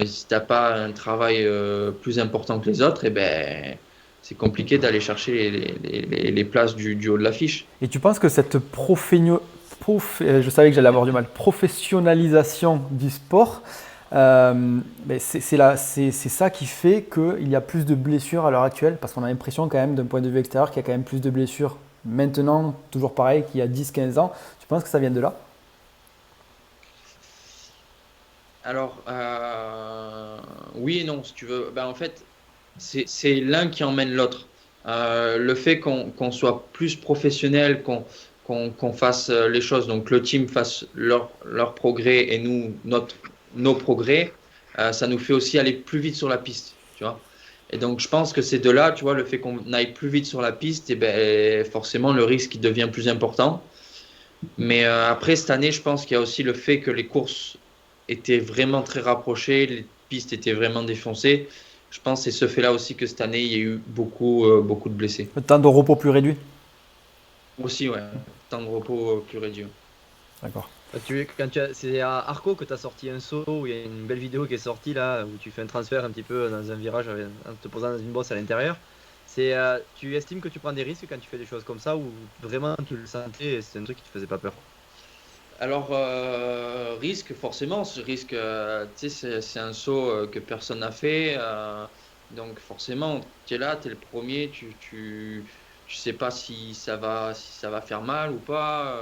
si tu n'as pas un travail plus important que les autres, et ben, c'est compliqué d'aller chercher les places du haut de l'affiche. Et tu penses que cette je savais que j'allais avoir du mal, professionnalisation du sport, mais c'est ça qui fait qu'il y a plus de blessures à l'heure actuelle, parce qu'on a l'impression quand même d'un point de vue extérieur qu'il y a quand même plus de blessures maintenant, toujours pareil, qu'il y a 10, 15 ans. Tu penses que ça vient de là? Alors, oui et non, si tu veux. Ben, en fait, c'est l'un qui emmène l'autre. Le fait qu'on soit plus professionnel, qu'on fasse les choses, donc le team fasse leur progrès et nous, nos progrès, ça nous fait aussi aller plus vite sur la piste, tu vois. Et donc, je pense que c'est de là, tu vois, le fait qu'on aille plus vite sur la piste, et ben, forcément, le risque il devient plus important. Mais après, cette année, je pense qu'il y a aussi le fait que les courses étaient vraiment très rapprochées, les pistes étaient vraiment défoncées. je pense que c'est ce fait-là aussi que cette année, il y a eu beaucoup de blessés. Le temps de repos plus réduit. Aussi, ouais, temps de repos plus réduit. D'accord. C'est à Arco que tu as sorti un saut où il y a une belle vidéo qui est sortie là, où tu fais un transfert un petit peu dans un virage en te posant dans une bosse à l'intérieur. Tu estimes que tu prends des risques quand tu fais des choses comme ça ou vraiment tu le sentais et c'est un truc qui te faisait pas peur? Alors, risque, forcément, ce risque, tu sais, c'est un saut que personne n'a fait. Donc, forcément, tu es là, tu es le premier, tu sais pas si ça va faire mal ou pas.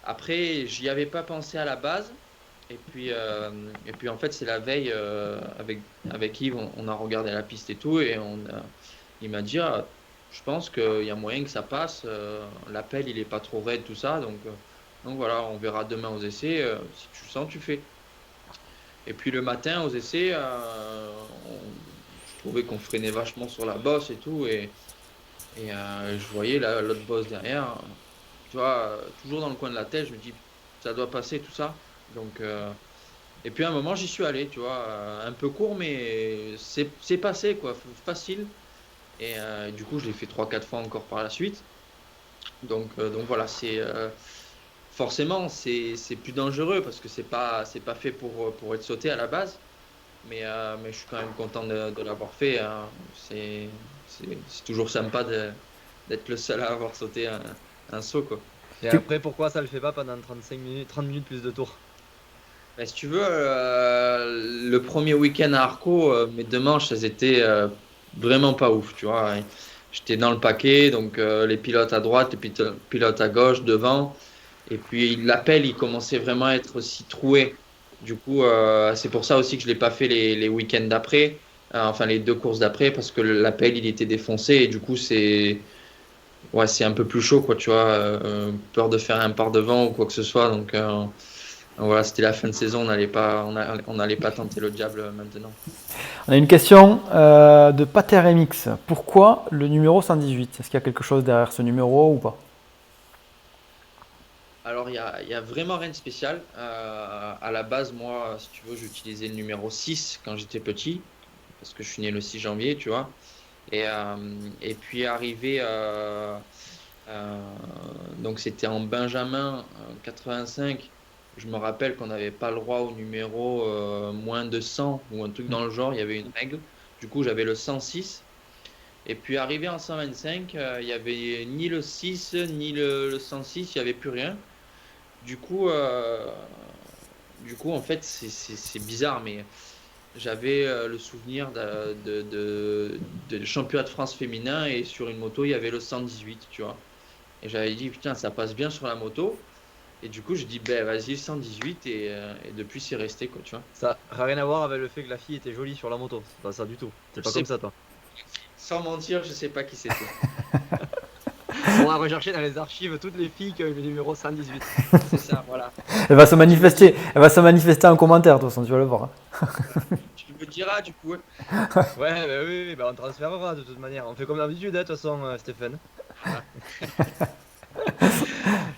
Après, j'y avais pas pensé à la base. Et puis en fait, c'est la veille, avec Yves, on a regardé la piste et tout. Il m'a dit, ah, je pense qu'il y a moyen que ça passe. L'appel, il est pas trop raide, tout ça. Donc voilà, on verra demain aux essais. Si tu le sens, tu fais. Et puis le matin, aux essais, je trouvais qu'on freinait vachement sur la bosse et tout. Et je voyais l'autre bosse derrière. Tu vois, toujours dans le coin de la tête, je me dis, ça doit passer tout ça. Donc, et puis à un moment, j'y suis allé, tu vois, un peu court, mais c'est passé, quoi, facile. Et du coup, je l'ai fait 3 4 fois encore par la suite. Donc voilà, forcément, c'est plus dangereux parce que c'est pas fait pour être sauté à la base. Mais je suis quand même content de l'avoir fait, hein. C'est toujours sympa d'être le seul à avoir sauté un saut, quoi. Et Tu- après, pourquoi ça le fait pas pendant 35 minutes, 30 minutes plus de tours? Mais si tu veux, le premier week-end à Arco, mes 2 manches, elles étaient vraiment pas ouf, tu vois. J'étais dans le paquet, donc les pilotes à droite, pilotes à gauche, devant. Et puis l'appel, il commençait vraiment à être aussi troué. Du coup, c'est pour ça aussi que je l'ai pas fait les week-ends d'après, enfin les 2 courses d'après, parce que l'appel, il était défoncé. Et du coup, c'est un peu plus chaud, quoi, tu vois. Peur de faire un par devant ou quoi que ce soit. Donc voilà, c'était la fin de saison, on n'allait pas tenter le diable maintenant. On a une question de Pater MX. Pourquoi le numéro 118? Est-ce qu'il y a quelque chose derrière ce numéro ou pas? Alors, il y a vraiment rien de spécial. À la base, moi, si tu veux, j'utilisais le numéro 6 quand j'étais petit, parce que je suis né le 6 janvier, tu vois. Et puis, arrivé, euh, donc c'était en Benjamin 85. Je me rappelle qu'on n'avait pas le droit au numéro moins de 100 ou un truc dans le genre, il y avait une règle. Du coup, j'avais le 106. Et puis arrivé en 125, il n'y avait ni le 6 ni le 106, il n'y avait plus rien. Du coup, euh, du coup, en fait, c'est bizarre, mais j'avais le souvenir de championnat de France féminin et sur une moto, il y avait le 118, tu vois. Et j'avais dit, putain, ça passe bien sur la moto. Et du coup, je dis, ben vas-y, le 118, et depuis, c'est resté, quoi, tu vois. Ça n'a rien à voir avec le fait que la fille était jolie sur la moto. C'est pas ça du tout. C'est Je pas comme sais, ça, toi. sans mentir, je sais pas qui c'était. On va rechercher dans les archives toutes les filles qui ont eu le numéro 118. C'est ça, voilà. Elle va se Tu me manifester. Elle va se manifester en commentaire, de toute façon, tu vas le voir, hein. tu me diras, du coup. Ouais, bah oui, oui, bah on transférera de toute manière. On fait comme d'habitude, hein, de toute façon, Stéphane. Voilà.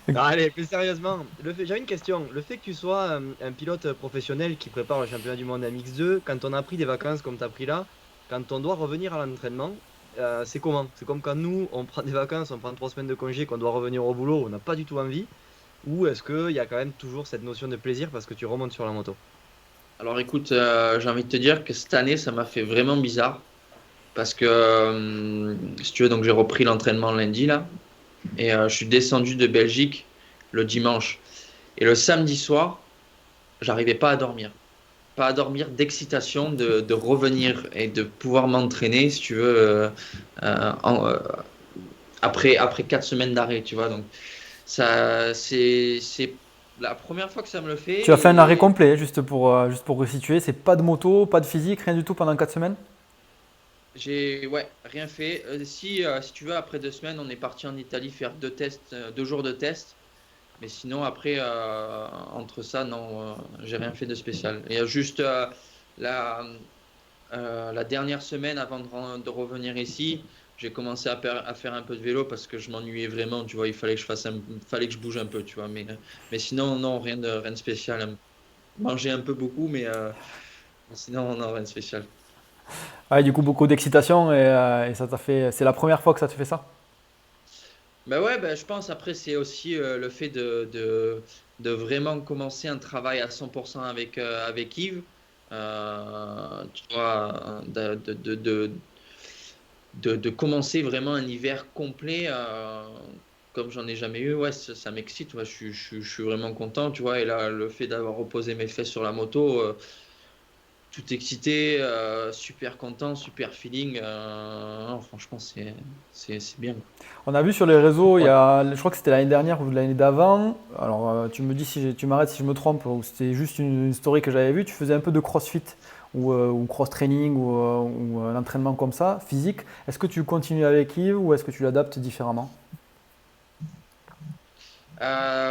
Non, allez, plus sérieusement, j'avais une question. Le fait que tu sois un pilote professionnel qui prépare le championnat du monde MX2, quand on a pris des vacances comme tu as pris là, quand on doit revenir à l'entraînement, c'est comment? C'est comme quand nous, on prend des vacances, on prend 3 semaines de congé, qu'on doit revenir au boulot, on n'a pas du tout envie, ou est-ce qu'il y a quand même toujours cette notion de plaisir parce que tu remontes sur la moto? Alors écoute, j'ai envie de te dire que cette année, ça m'a fait vraiment bizarre. Parce que, si tu veux, donc j'ai repris l'entraînement lundi, là. Et je suis descendu de Belgique le dimanche. Et le samedi soir, j'arrivais pas à dormir. Pas à dormir d'excitation de revenir et de pouvoir m'entraîner, si tu veux, après 4 semaines d'arrêt, tu vois. Donc, ça, c'est la première fois que ça me le fait. Tu as fait un arrêt Et complet, juste pour resituer. C'est pas de moto, pas de physique, rien du tout pendant 4 semaines? j'ai, ouais, rien fait. Si tu veux, après 2 semaines, on est parti en Italie faire 2 tests, 2 jours de tests. Mais sinon, après, entre ça, non, j'ai rien fait de spécial. Il y a juste la, la dernière semaine avant de revenir ici, j'ai commencé à faire un peu de vélo parce que je m'ennuyais vraiment. Tu vois, il fallait que fallait que je bouge un peu, tu vois. Mais sinon, non, rien de spécial. Manger un peu beaucoup, mais sinon, non, rien de spécial. Ah, du coup, beaucoup d'excitation et ça t'a fait. C'est la première fois que ça te fait ça? Ben ouais, ben je pense après c'est aussi le fait de vraiment commencer un travail à 100% avec Yves. Tu vois, de commencer vraiment un hiver complet comme j'en ai jamais eu, ouais, ça m'excite. Ouais, je suis vraiment content, tu vois. Et là, le fait d'avoir reposé mes fesses sur la moto, tout excité, super content, super feeling. Non, franchement, c'est bien. On a vu sur les réseaux, Ouais. je crois que c'était l'année dernière ou l'année d'avant. Alors, tu me dis si tu m'arrêtes si je me trompe, ou c'était juste une story que j'avais vue. Tu faisais un peu de crossfit ou cross-training ou un entraînement comme ça, physique. Est-ce que tu continues avec Yves ou est-ce que tu l'adaptes différemment?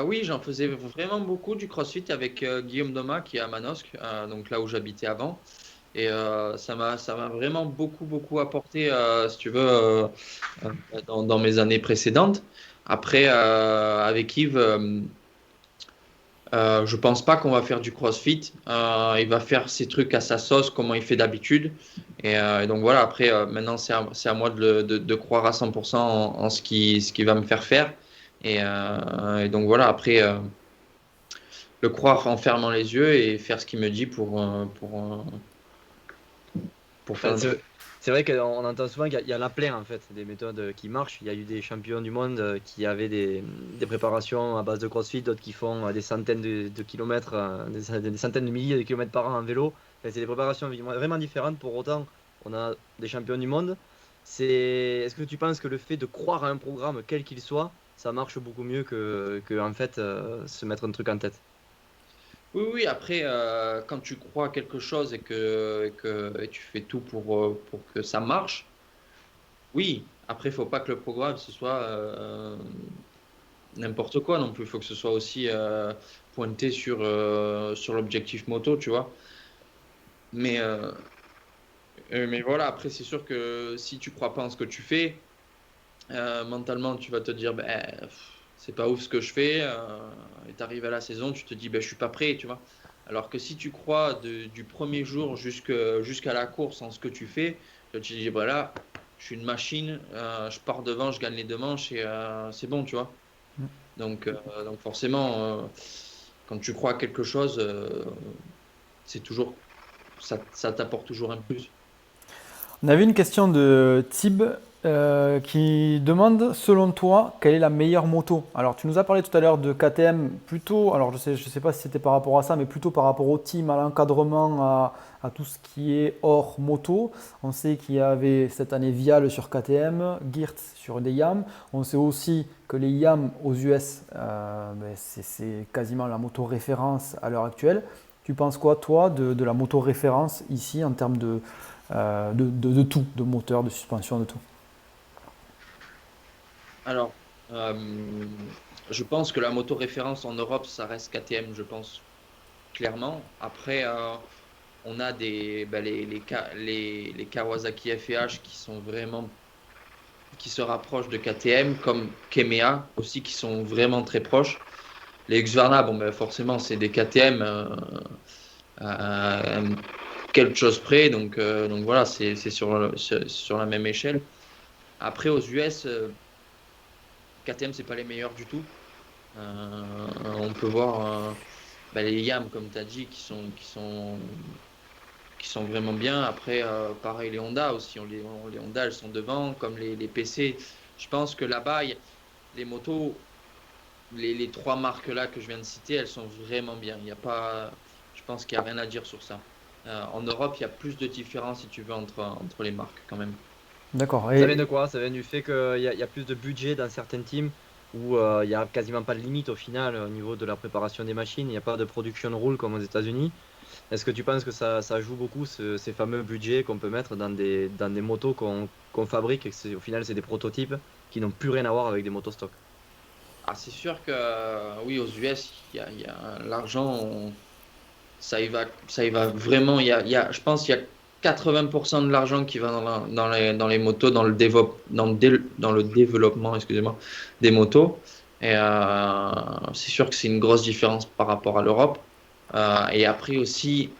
Oui, j'en faisais vraiment beaucoup du CrossFit avec Guillaume Doma qui est à Manosque, donc là où j'habitais avant. Et ça m'a vraiment beaucoup apporté, si tu veux, dans mes années précédentes. Après, avec Yves, je pense pas qu'on va faire du CrossFit. Il va faire ses trucs à sa sauce, comment il fait d'habitude. Et donc voilà, après, maintenant, c'est à moi de croire à 100% en ce qui va me faire faire. Et donc voilà, après, le croire en fermant les yeux et faire ce qu'il me dit pour faire Enfin, un truc. c'est vrai qu'on entend souvent qu'il y en a plein en fait, des méthodes qui marchent. Il y a eu des champions du monde qui avaient des préparations à base de CrossFit, d'autres qui font des centaines de kilomètres, des centaines de milliers de kilomètres par an en vélo. Enfin, c'est des préparations vraiment différentes. Pour autant, on a des champions du monde. Est-ce que tu penses que le fait de croire à un programme, quel qu'il soit, ça marche beaucoup mieux que en fait, se mettre un truc en tête? Oui, oui, après, quand tu crois à quelque chose et tu fais tout pour que ça marche, oui. Après, il faut pas que le programme, ce soit n'importe quoi non plus. Il faut que ce soit aussi pointé sur l'objectif moto, tu vois. Mais, euh, mais voilà, après, c'est sûr que si tu crois pas en ce que tu fais, mentalement, tu vas te dire, ben, c'est pas ouf ce que je fais. Et tu arrives à la saison, tu te dis, ben, je suis pas prêt, tu vois. Alors que si tu crois du premier jour jusqu'à la course en ce que tu fais, tu te dis, voilà, je suis une machine, je pars devant, je gagne les deux manches et c'est bon, tu vois. Donc forcément, quand tu crois à quelque chose, c'est toujours, ça t'apporte toujours un plus. On avait une question de Tib qui demande, selon toi, quelle est la meilleure moto? Alors, tu nous as parlé tout à l'heure de KTM, plutôt, alors je sais pas si c'était par rapport à ça, mais plutôt par rapport au team, à l'encadrement, à tout ce qui est hors moto. On sait qu'il y avait cette année Vial sur KTM, Geert sur des Yam. On sait aussi que les Yam aux US, ben, c'est quasiment la moto référence à l'heure actuelle. Tu penses quoi, toi, de la moto référence ici en termes de tout, de moteur, de suspension, de tout. Alors, je pense que la moto référence en Europe, ça reste KTM, je pense, clairement. Après, on a les Kawasaki FH qui sont vraiment, qui se rapprochent de KTM, comme Kemea aussi, qui sont vraiment très proches. Les Husqvarna, bon, ben, forcément, c'est des KTM à quelque chose près, donc voilà, c'est sur la même échelle. Après, aux US, KTM, c'est pas les meilleurs du tout. On peut voir bah, les YAM, comme tu as dit, qui sont vraiment bien. Après, pareil, les Honda aussi. Les Honda, elles sont devant, comme les PC. Je pense que là-bas, les motos, les trois marques là que je viens de citer, elles sont vraiment bien. Il y a pas, je pense qu'il n'y a rien à dire sur ça. En Europe, il y a plus de différence, si tu veux, entre les marques quand même. D'accord. Ça vient de quoi? Ça vient du fait qu'il y a plus de budget dans certaines teams où il n'y a quasiment pas de limite au final au niveau de la préparation des machines. Il n'y a pas de production rule comme aux États-Unis. Est-ce que tu penses que ça joue beaucoup ces fameux budgets qu'on peut mettre dans des motos qu'on fabrique et que au final c'est des prototypes qui n'ont plus rien à voir avec des motos stock? Ah, c'est sûr que oui, aux US, il y a l'argent, ça y va vraiment. Je pense qu'il y a 80% de l'argent qui va dans les motos, dans le développement, excusez-moi, des motos. Et c'est sûr que c'est une grosse différence par rapport à l'Europe. Et après aussi,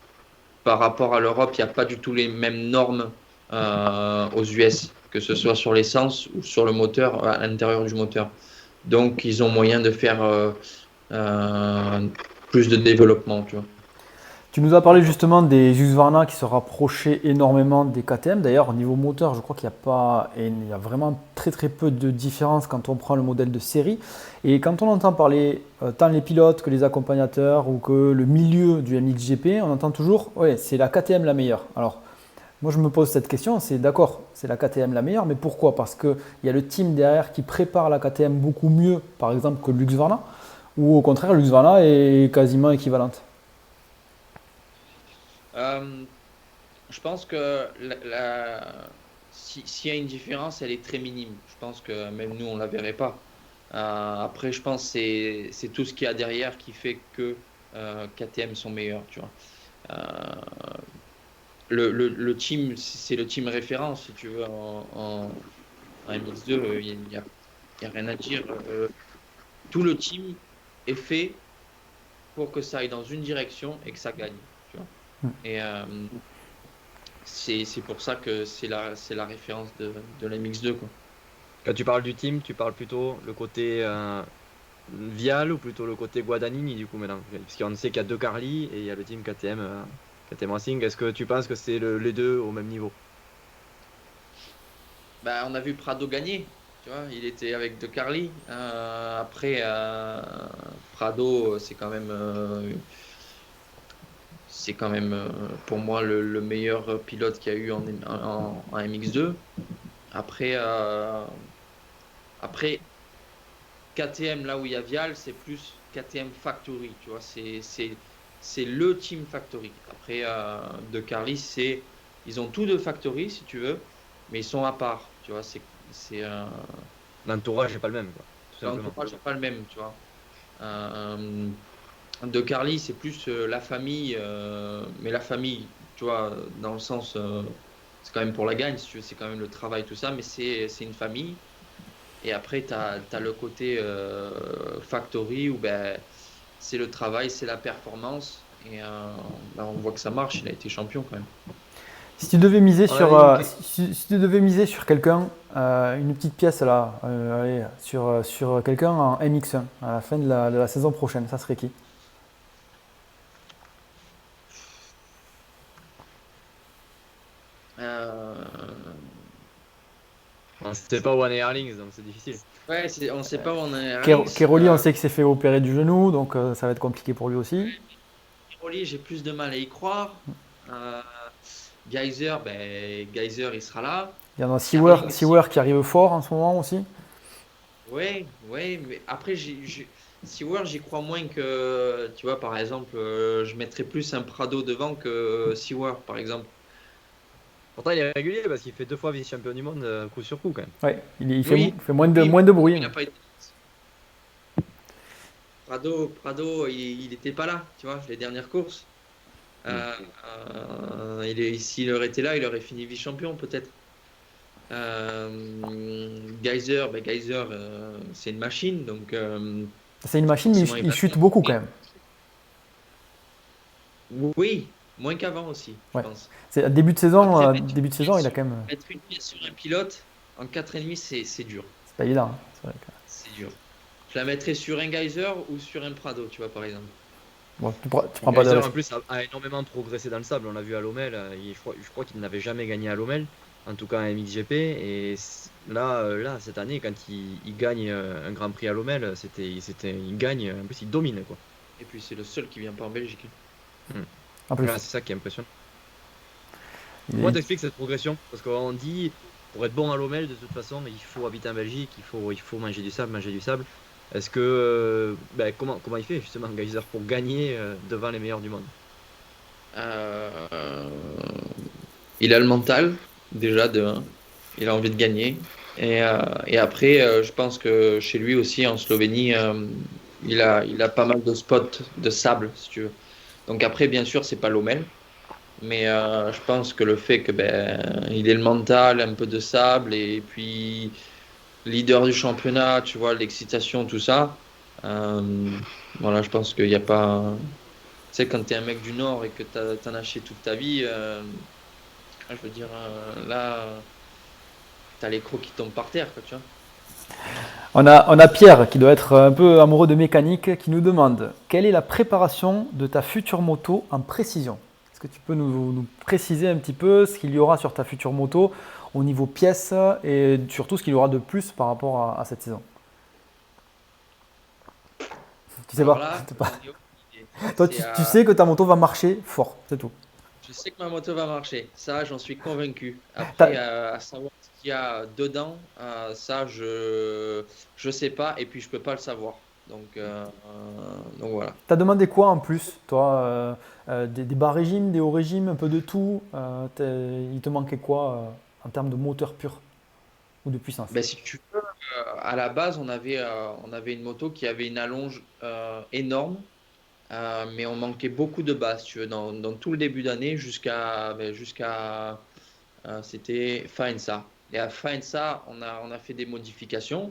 par rapport à l'Europe, il n'y a pas du tout les mêmes normes aux US, que ce soit sur l'essence ou sur le moteur, à l'intérieur du moteur. Donc, ils ont moyen de faire plus de développement, tu vois. Tu nous as parlé D'accord. justement des Husqvarna qui se rapprochaient énormément des KTM. D'ailleurs, au niveau moteur, je crois qu'il n'y a pas, et il y a vraiment très très peu de différence quand on prend le modèle de série. Et quand on entend parler tant les pilotes que les accompagnateurs ou que le milieu du MXGP, on entend toujours, ouais, c'est la KTM la meilleure. Alors, moi je me pose cette question, c'est d'accord, c'est la KTM la meilleure, mais pourquoi? Parce qu'il y a le team derrière qui prépare la KTM beaucoup mieux, par exemple, que l'Husqvarna, ou au contraire, l'Husqvarna est quasiment équivalente. Euh, je pense que s'il y a une différence, elle est très minime. Je pense que même nous, on ne la verrait pas. Après, je pense que c'est tout ce qu'il y a derrière qui fait que KTM sont meilleurs, tu vois. Euh, le team, c'est le team référence, si tu veux, en MX2, il y a rien à dire. Tout le team est fait pour que ça aille dans une direction et que ça gagne, tu vois. Et c'est pour ça que c'est la référence de l'MX2, quoi. Quand tu parles du team, tu parles plutôt le côté Vial ou plutôt le côté Guadagnini du coup maintenant? Parce qu'on sait qu'il y a deux Carly et il y a le team KTM, KTM Racing. Est-ce que tu penses que c'est les deux au même niveau? Bah, on a vu Prado gagner, tu vois, il était avec De Carli. Après, Prado, c'est quand même pour moi le meilleur pilote qu'il y a eu en MX2. Après, après, KTM, là où il y a Vial, c'est plus KTM Factory, tu vois, c'est le team Factory. Après, De Carli, ils ont tous deux Factory, si tu veux, mais ils sont à part, tu vois, c'est, L'entourage n'est pas le même, quoi, tout simplement. l'entourage n'est pas le même, tu vois. Euh, de Carly, c'est plus la famille, mais la famille, tu vois, dans le sens, c'est quand même pour la gagne, si tu veux, c'est quand même le travail, tout ça, mais c'est une famille. Et après, tu as le côté factory où ben, c'est le travail, c'est la performance. Et là, on voit que ça marche, il a été champion quand même. Si tu devais miser On sur, avait une... si tu devais miser sur quelqu'un, une petite pièce là, allez, sur quelqu'un en MX1 à la fin de la saison prochaine, ça serait qui? Euh, On ne sait pas où en est Erlings, donc c'est difficile. ouais, on ne sait pas où on est à Rings. Keroli, on sait qu'il s'est fait opérer du genou, donc ça va être compliqué pour lui aussi. Piroli, j'ai plus de mal à y croire. Euh, Geyser, Geyser, il sera là. Il y en a Carling aussi. Sewer qui arrive fort en ce moment aussi. Ouais, ouais, mais après, Seaward, j'y crois moins que, tu vois, par exemple, je mettrais plus un Prado devant que Seaward, par exemple. Pourtant, il est régulier parce qu'il fait 2 fois vice-champion du monde coup sur coup quand même. Ouais, Oui, fait moins oui, moins de bruit. il n'a pas été. Prado, il n'était pas là, tu vois, les dernières courses. Mm. S'il aurait été là, il aurait fini vice-champion, peut-être. Geyser, Geyser, c'est une machine, donc C'est une machine, mais forcément, il il va bien. chute beaucoup quand même. Oui, moins qu'avant aussi, je Ouais. pense. C'est Après, début de saison, il a quand même. mettre une pièce sur un pilote en 4,5, c'est dur. C'est pas évident, hein. C'est vrai que- C'est dur. Je la mettrais sur un Geyser ou sur un Prado, tu vois, par exemple. Bon, tu prends pas de Geyser en risque. plus a énormément progressé dans le sable. On l'a vu à Lommel. Je crois qu'il n'avait jamais gagné à Lommel, en tout cas à MXGP. Et là, cette année, quand il gagne un Grand Prix à Lommel, il gagne. En plus, il domine quoi. Et puis, c'est le seul qui vient pas en Belgique. Mm. En plus, Ouais, c'est ça qui est impressionnant. il Comment est- t'expliques cette progression? Parce qu'on dit, pour être bon à Lommel, de toute façon, il faut habiter en Belgique, il faut manger du sable, manger du sable. Est-ce que, comment il fait justement Geyser pour gagner devant les meilleurs du monde? Euh, il a le mental, déjà, de un. Il a envie de gagner. Et après, je pense que chez lui aussi, en Slovénie, il a pas mal de spots de sable, si tu veux. Donc après, bien sûr, c'est pas Lommel. Mais je pense que le fait que il ait le mental, un peu de sable, et puis leader du championnat, tu vois, l'excitation, tout ça. euh, voilà, je pense qu'il n'y a pas. sais, quand tu es un mec du Nord et que t'en as acheté toute ta vie, je veux dire, là, t'as les crocs qui tombent par terre, quoi, tu vois. On a Pierre qui doit être un peu amoureux de mécanique qui nous demande quelle est la préparation de ta future moto en précision. Est-ce que tu peux nous préciser un petit peu ce qu'il y aura sur ta future moto au niveau pièces et surtout ce qu'il y aura de plus par rapport à cette saison? Tu sais Alors pas, là, c'est pas. j'en ai aucune idée. Toi, C'est, tu sais que ta moto va marcher fort, c'est tout. je sais que ma moto va marcher, ça, j'en suis convaincu. Après, T'as- à savoir ce qu'il y a dedans, ça, je sais pas, et puis je peux pas le savoir. Donc voilà. T'as demandé quoi en plus, toi des bas régimes, des hauts régimes, un peu de tout il te manquait quoi en termes de moteur pur ou de puissance? Ben, si tu veux, à la base, on avait une moto qui avait une allonge énorme. Mais on manquait beaucoup de base, si tu veux, dans tout le début d'année c'était Faenza. Et à Faenza, on a fait des modifications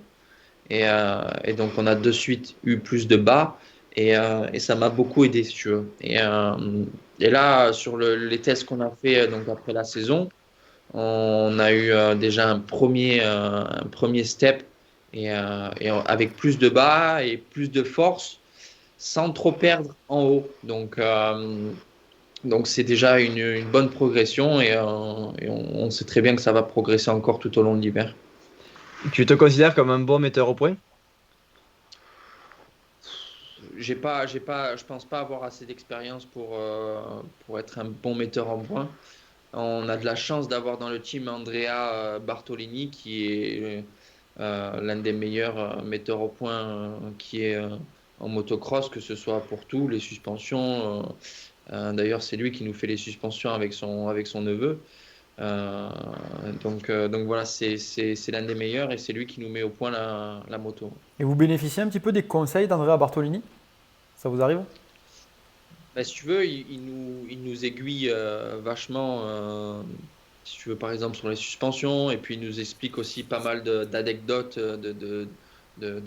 et donc on a de suite eu plus de bas et ça m'a beaucoup aidé, si tu veux. Et là, sur les tests qu'on a fait donc après la saison, on a eu déjà un premier step avec plus de bas et plus de force sans trop perdre en haut. Donc c'est déjà une bonne progression et on sait très bien que ça va progresser encore tout au long de l'hiver. Tu te considères comme un bon metteur au point? Je pense pas avoir assez d'expérience pour être un bon metteur en point. On a de la chance d'avoir dans le team Andrea Bartolini qui est l'un des meilleurs metteurs au point qui est en motocross, que ce soit pour tout, les suspensions. D'ailleurs, c'est lui qui nous fait les suspensions avec son neveu. Euh, donc voilà, c'est l'un des meilleurs et c'est lui qui nous met au point la moto. Et vous bénéficiez un petit peu des conseils d'Andrea Bartolini? Ça vous arrive? Bah, si tu veux, il nous aiguille vachement, si tu veux, par exemple, sur les suspensions, et puis il nous explique aussi pas mal d'anecdotes de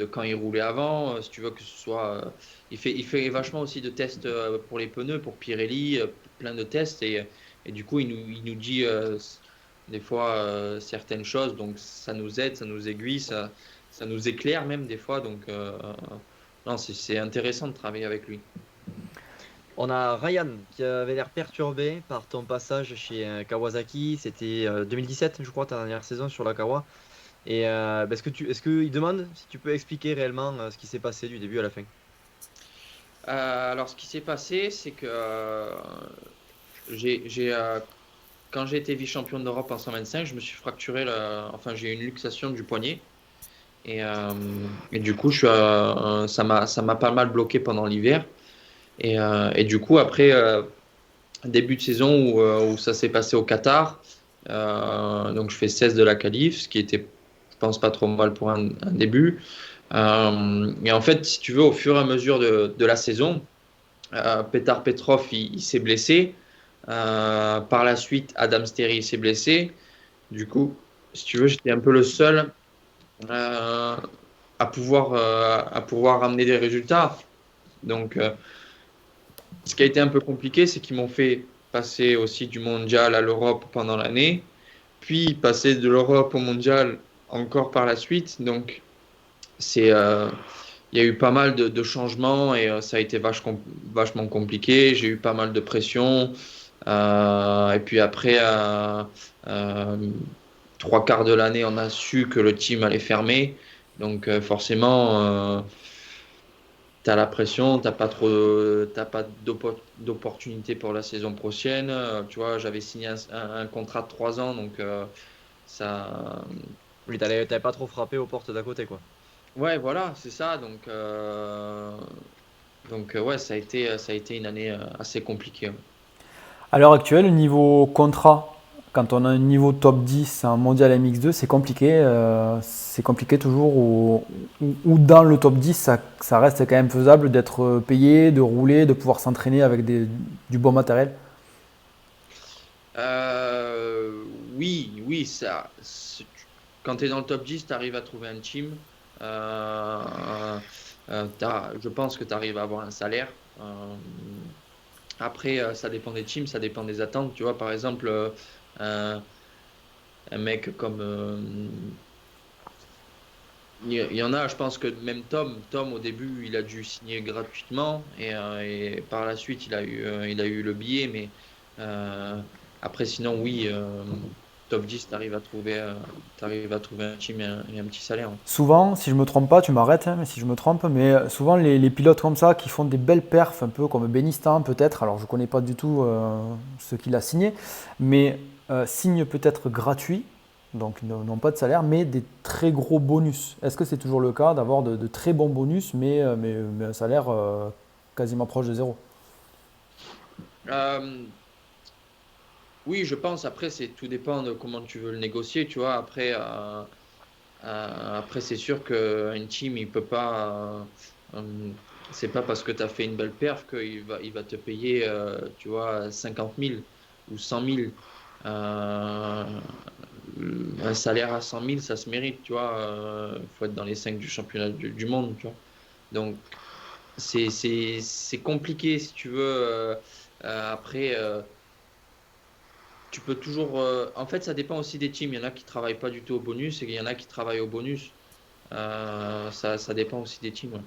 quand il roulait avant. Si tu veux que ce soit. Il fait vachement aussi de tests pour les pneus, pour Pirelli, plein de tests, et du coup, il nous dit des fois certaines choses, donc ça nous aide, ça nous aiguille, ça nous éclaire même des fois, donc non, c'est intéressant de travailler avec lui. On a Ryan qui avait l'air perturbé par ton passage chez Kawasaki. C'était 2017, je crois, ta dernière saison sur la Kawa. Et bah, est-ce que il demande si tu peux expliquer réellement ce qui s'est passé du début à la fin? Alors, ce qui s'est passé, c'est que j'ai, quand j'ai été vice-champion d'Europe en 125, je me suis fracturé, enfin, j'ai eu une luxation du poignet. Et du coup, ça m'a pas mal bloqué pendant l'hiver. Et du coup, après, début de saison où ça s'est passé au Qatar, donc je fais 16 de la qualif, ce qui était, je pense, pas trop mal pour un début. Et en fait, si tu veux, au fur et à mesure de la saison, Petar Petrov, il s'est blessé. Par la suite, Adam Sterry s'est blessé. Du coup, si tu veux, j'étais un peu le seul euh, à pouvoir ramener des résultats. Donc, ce qui a été un peu compliqué, c'est qu'ils m'ont fait passer aussi du mondial à l'Europe pendant l'année, puis passer de l'Europe au mondial encore par la suite. Donc, c'est, euh, il y a eu pas mal de changements et ça a été vachement compliqué. J'ai eu pas mal de pression. Et puis après, euh, trois quarts de l'année, on a su que le team allait fermer. Donc forcément, tu as la pression, t'as pas d'opportunité pour la saison prochaine. Tu vois, j'avais signé un contrat de 3 ans, donc ça. Oui, t'avais pas trop frappé aux portes d'à côté, quoi. Ouais, voilà, c'est ça. Ouais, ça a été une année assez compliquée. Ouais. À l'heure actuelle, niveau contrat, quand on a un niveau top 10 en mondial MX2, c'est compliqué toujours, ou dans le top 10, ça reste quand même faisable d'être payé, de rouler, de pouvoir s'entraîner avec du bon matériel. Oui, quand tu es dans le top 10, tu arrives à trouver un team. Je pense que tu arrives à avoir un salaire. Après, ça dépend des teams, ça dépend des attentes. Tu vois, par exemple, un, un mec comme. Il y en a, je pense que même Tom, au début, il a dû signer gratuitement et par la suite, il a eu le billet. Mais euh, après, sinon, oui, top 10, t'arrives à trouver un team et un petit salaire. Souvent, si je me trompe pas, tu m'arrêtes, hein, mais si je me trompe, mais souvent les pilotes comme ça qui font des belles perfs, un peu comme Benistan peut-être, alors je connais pas du tout ce qu'il a signé, mais signe peut-être gratuit, donc non pas de salaire, mais des très gros bonus. Est-ce que c'est toujours le cas d'avoir de très bons bonus, mais un salaire quasiment proche de zéro? Euh, oui, je pense. Après, tout dépend de comment tu veux le négocier. Tu vois, après, c'est sûr qu'une team, il peut pas. C'est pas parce que tu as fait une belle perf qu'il va te payer, tu vois, 50 000 ou 100 000. Euh, un salaire à 100 000, ça se mérite, tu vois. Il faut être dans les 5 du championnat du monde, tu vois. Donc, c'est compliqué si tu veux. Après, tu peux toujours. En fait, ça dépend aussi des teams. Il y en a qui travaillent pas du tout au bonus et il y en a qui travaillent au bonus. Ça dépend aussi des teams. Ouais.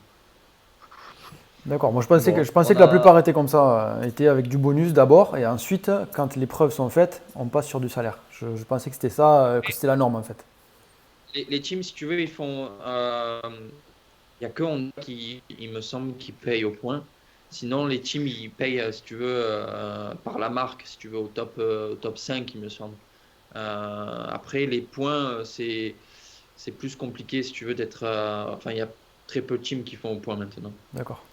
D'accord, moi je pensais On que la a, plupart étaient comme ça, étaient avec du bonus d'abord, et ensuite, quand les preuves sont faites, on passe sur du salaire. Je pensais que c'était ça, que c'était la norme en fait. Les teams, si tu veux, ils font. Il y a que Honda qui, il me semble, qui paye au point. Sinon, les teams, ils payent, si tu veux, par la marque, si tu veux, au top 5, il me semble. Après, les points, c'est plus compliqué, si tu veux, d'être. Enfin, il y a très peu de teams qui font au point maintenant. D'accord.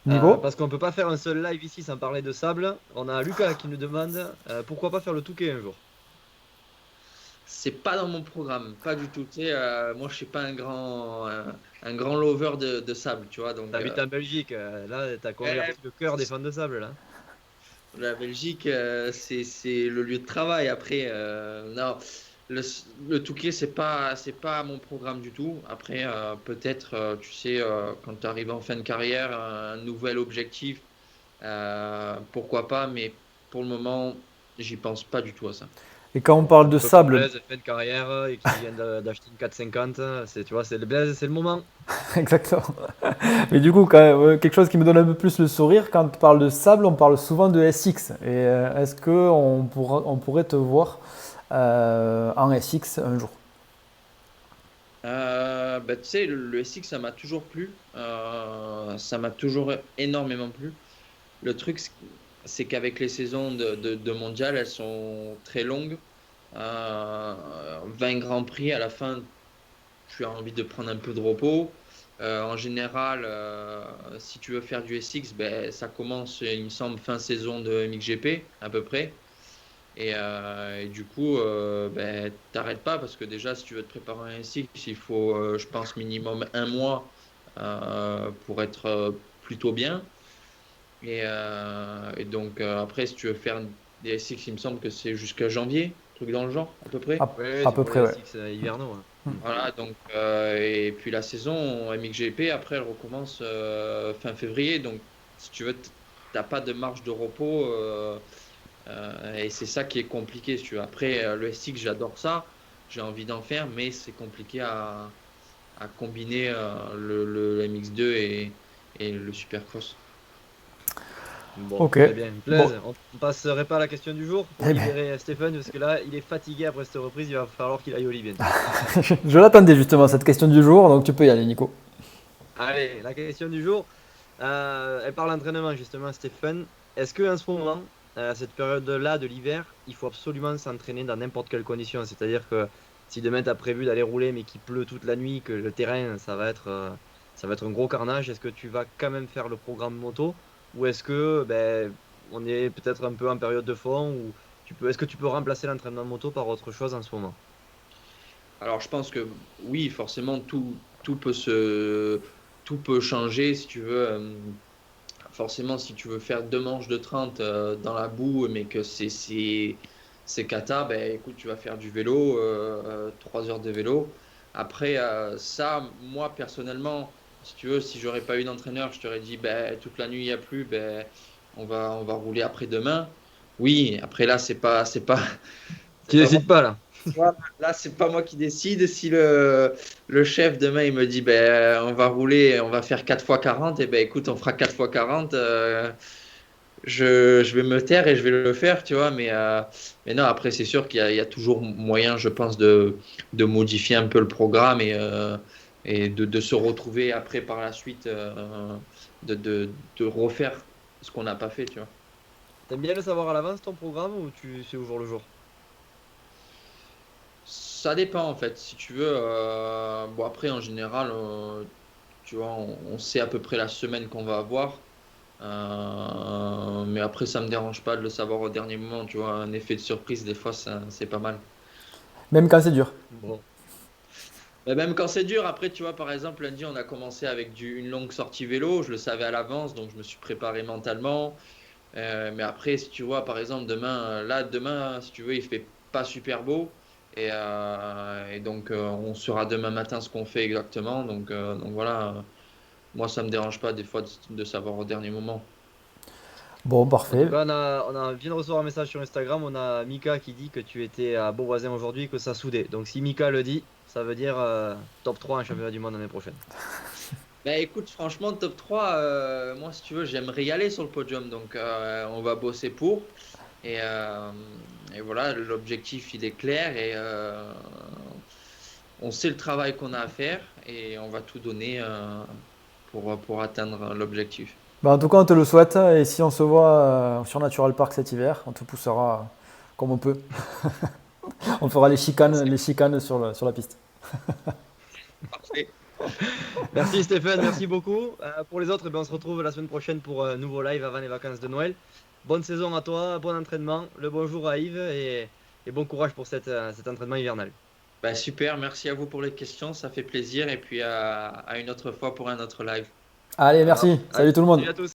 Niveau? parce qu'on peut pas faire un seul live ici sans parler de sable. On a Lucas qui nous demande pourquoi pas faire le Touquet un jour. C'est pas dans mon programme, pas du tout. Tu sais, moi, je suis pas un grand lover de sable, tu vois. Donc, T'habites en Belgique, là t'as converti le cœur des fans de sable là. la Belgique, c'est le lieu de travail. Après, non, le, le Touquet, c'est pas mon programme du tout. Après, peut-être, tu sais, quand tu arrives en fin de carrière, un nouvel objectif, pourquoi pas, mais pour le moment, j'y pense pas du tout à ça. Et quand on parle Un de peu comme sable, Blaise, fin de carrière et qui vient d'acheter une 450, c'est, tu vois, c'est le Blaise, c'est le moment. exactement. Mais du coup, quand même, quelque chose qui me donne un peu plus le sourire, quand on parle de sable, on parle souvent de SX. Et est-ce on pourrait te voir en SX un jour? Bah, tu sais, le SX, ça m'a toujours plu. Ça m'a toujours énormément plu. Le truc, c'est qu'avec les saisons de mondial, elles sont très longues. 20 grands prix, à la fin, tu as envie de prendre un peu de repos. En général, si tu veux faire du SX, ben, ça commence, il me semble, fin saison de MXGP, à peu près. Et du coup, ben, t'arrêtes pas parce que déjà, si tu veux te préparer un SX, il faut, je pense, minimum un mois pour être plutôt bien. Et donc, après, si tu veux faire des SX, il me semble que c'est jusqu'à janvier, truc dans le genre, à peu près. À, Oui, à c'est peu pour près, les ouais. SX hivernaux, hein. Voilà, donc, et puis la saison MXGP, après, elle recommence fin février. Donc, si tu veux, t'as pas de marge de repos. Et c'est ça qui est compliqué, si tu veux. Après, le SX, j'adore ça. J'ai envie d'en faire, mais c'est compliqué à combiner le MX2 et le Supercross. Bon, Ok. très bien. Bon, Blaise, on passerait pas à la question du jour pour eh ben, libérer Stéphane parce que là, il est fatigué après cette reprise, il va falloir qu'il aille au lit bientôt. je l'attendais justement, cette question du jour, donc tu peux y aller, Nico. Allez, la question du jour, elle parle d'entraînement justement, Stéphane. Est-ce que en ce moment, à cette période-là de l'hiver, il faut absolument s'entraîner dans n'importe quelle condition? C'est-à-dire que si demain tu as prévu d'aller rouler mais qu'il pleut toute la nuit, que le terrain, ça va être un gros carnage, est-ce que tu vas quand même faire le programme moto? Ou est-ce que ben, on est peut-être un peu en période de fond ou est-ce que tu peux remplacer l'entraînement moto par autre chose en ce moment? Alors, je pense que oui, forcément, tout peut changer si tu veux. Forcément, si tu veux faire 2 manches de 30 dans la boue, mais que c'est cata, ben écoute, tu vas faire du vélo, 3 heures de vélo. Après, ça, moi personnellement, Si tu veux, si j'aurais pas eu d'entraîneur, je t'aurais dit, ben, toute la nuit, il n'y a plus, ben, on va rouler après-demain. Oui, après là, Tu c'est pas moi. décides pas là. Voilà, là, c'est pas moi qui décide. Si le chef demain il me dit ben on va rouler, on va faire 4 fois 40, et ben écoute, on fera 4 fois 40. Je vais me taire et je vais le faire, tu vois. Mais non, après, c'est sûr qu'il y a toujours moyen, je pense, de modifier un peu le programme et de se retrouver après par la suite, de refaire ce qu'on n'a pas fait, tu vois. T'aimes bien le savoir à l'avance ton programme ou tu c'est au jour le jour? Ça dépend en fait. Si tu veux, bon après en général, tu vois, on sait à peu près la semaine qu'on va avoir. Mais après, ça me dérange pas de le savoir au dernier moment. Tu vois, un effet de surprise, des fois, c'est pas mal. Même quand c'est dur. Bon. Mais même quand c'est dur, après, tu vois, par exemple, lundi, on a commencé avec une longue sortie vélo. Je le savais à l'avance, donc je me suis préparé mentalement. Mais après, si tu vois, par exemple, demain, si tu veux, il fait pas super beau. Et donc, on saura demain matin ce qu'on fait exactement. Donc voilà, moi, ça me dérange pas des fois de savoir au dernier moment. Bon, En tout parfait. cas, vient de recevoir un message sur Instagram. On a Mika qui dit que tu étais à Beauvoisin aujourd'hui, que ça soudait. Donc si Mika le dit, ça veut dire top 3 en championnat du monde l'année prochaine. Bah écoute, franchement, top 3 moi, si tu veux, j'aimerais y aller sur le podium. Donc, on va bosser pour. Et, euh, et voilà, l'objectif, il est clair. On sait le travail qu'on a à faire et on va tout donner pour atteindre l'objectif. Bah, en tout cas, on te le souhaite. Et si on se voit sur Natural Park cet hiver, on te poussera comme on peut. On fera les chicanes sur la piste. Parfait. Merci Stéphane, merci beaucoup. Pour les autres, eh ben, on se retrouve la semaine prochaine pour un nouveau live avant les vacances de Noël. Bonne saison à toi, bon entraînement, le bonjour à Yves et bon courage pour cet entraînement hivernal. Bah, super, merci à vous pour les questions, ça fait plaisir. Et puis à une autre fois pour un autre live. Allez, Ça marche. merci. Allez, Salut tout le monde. salut à tous.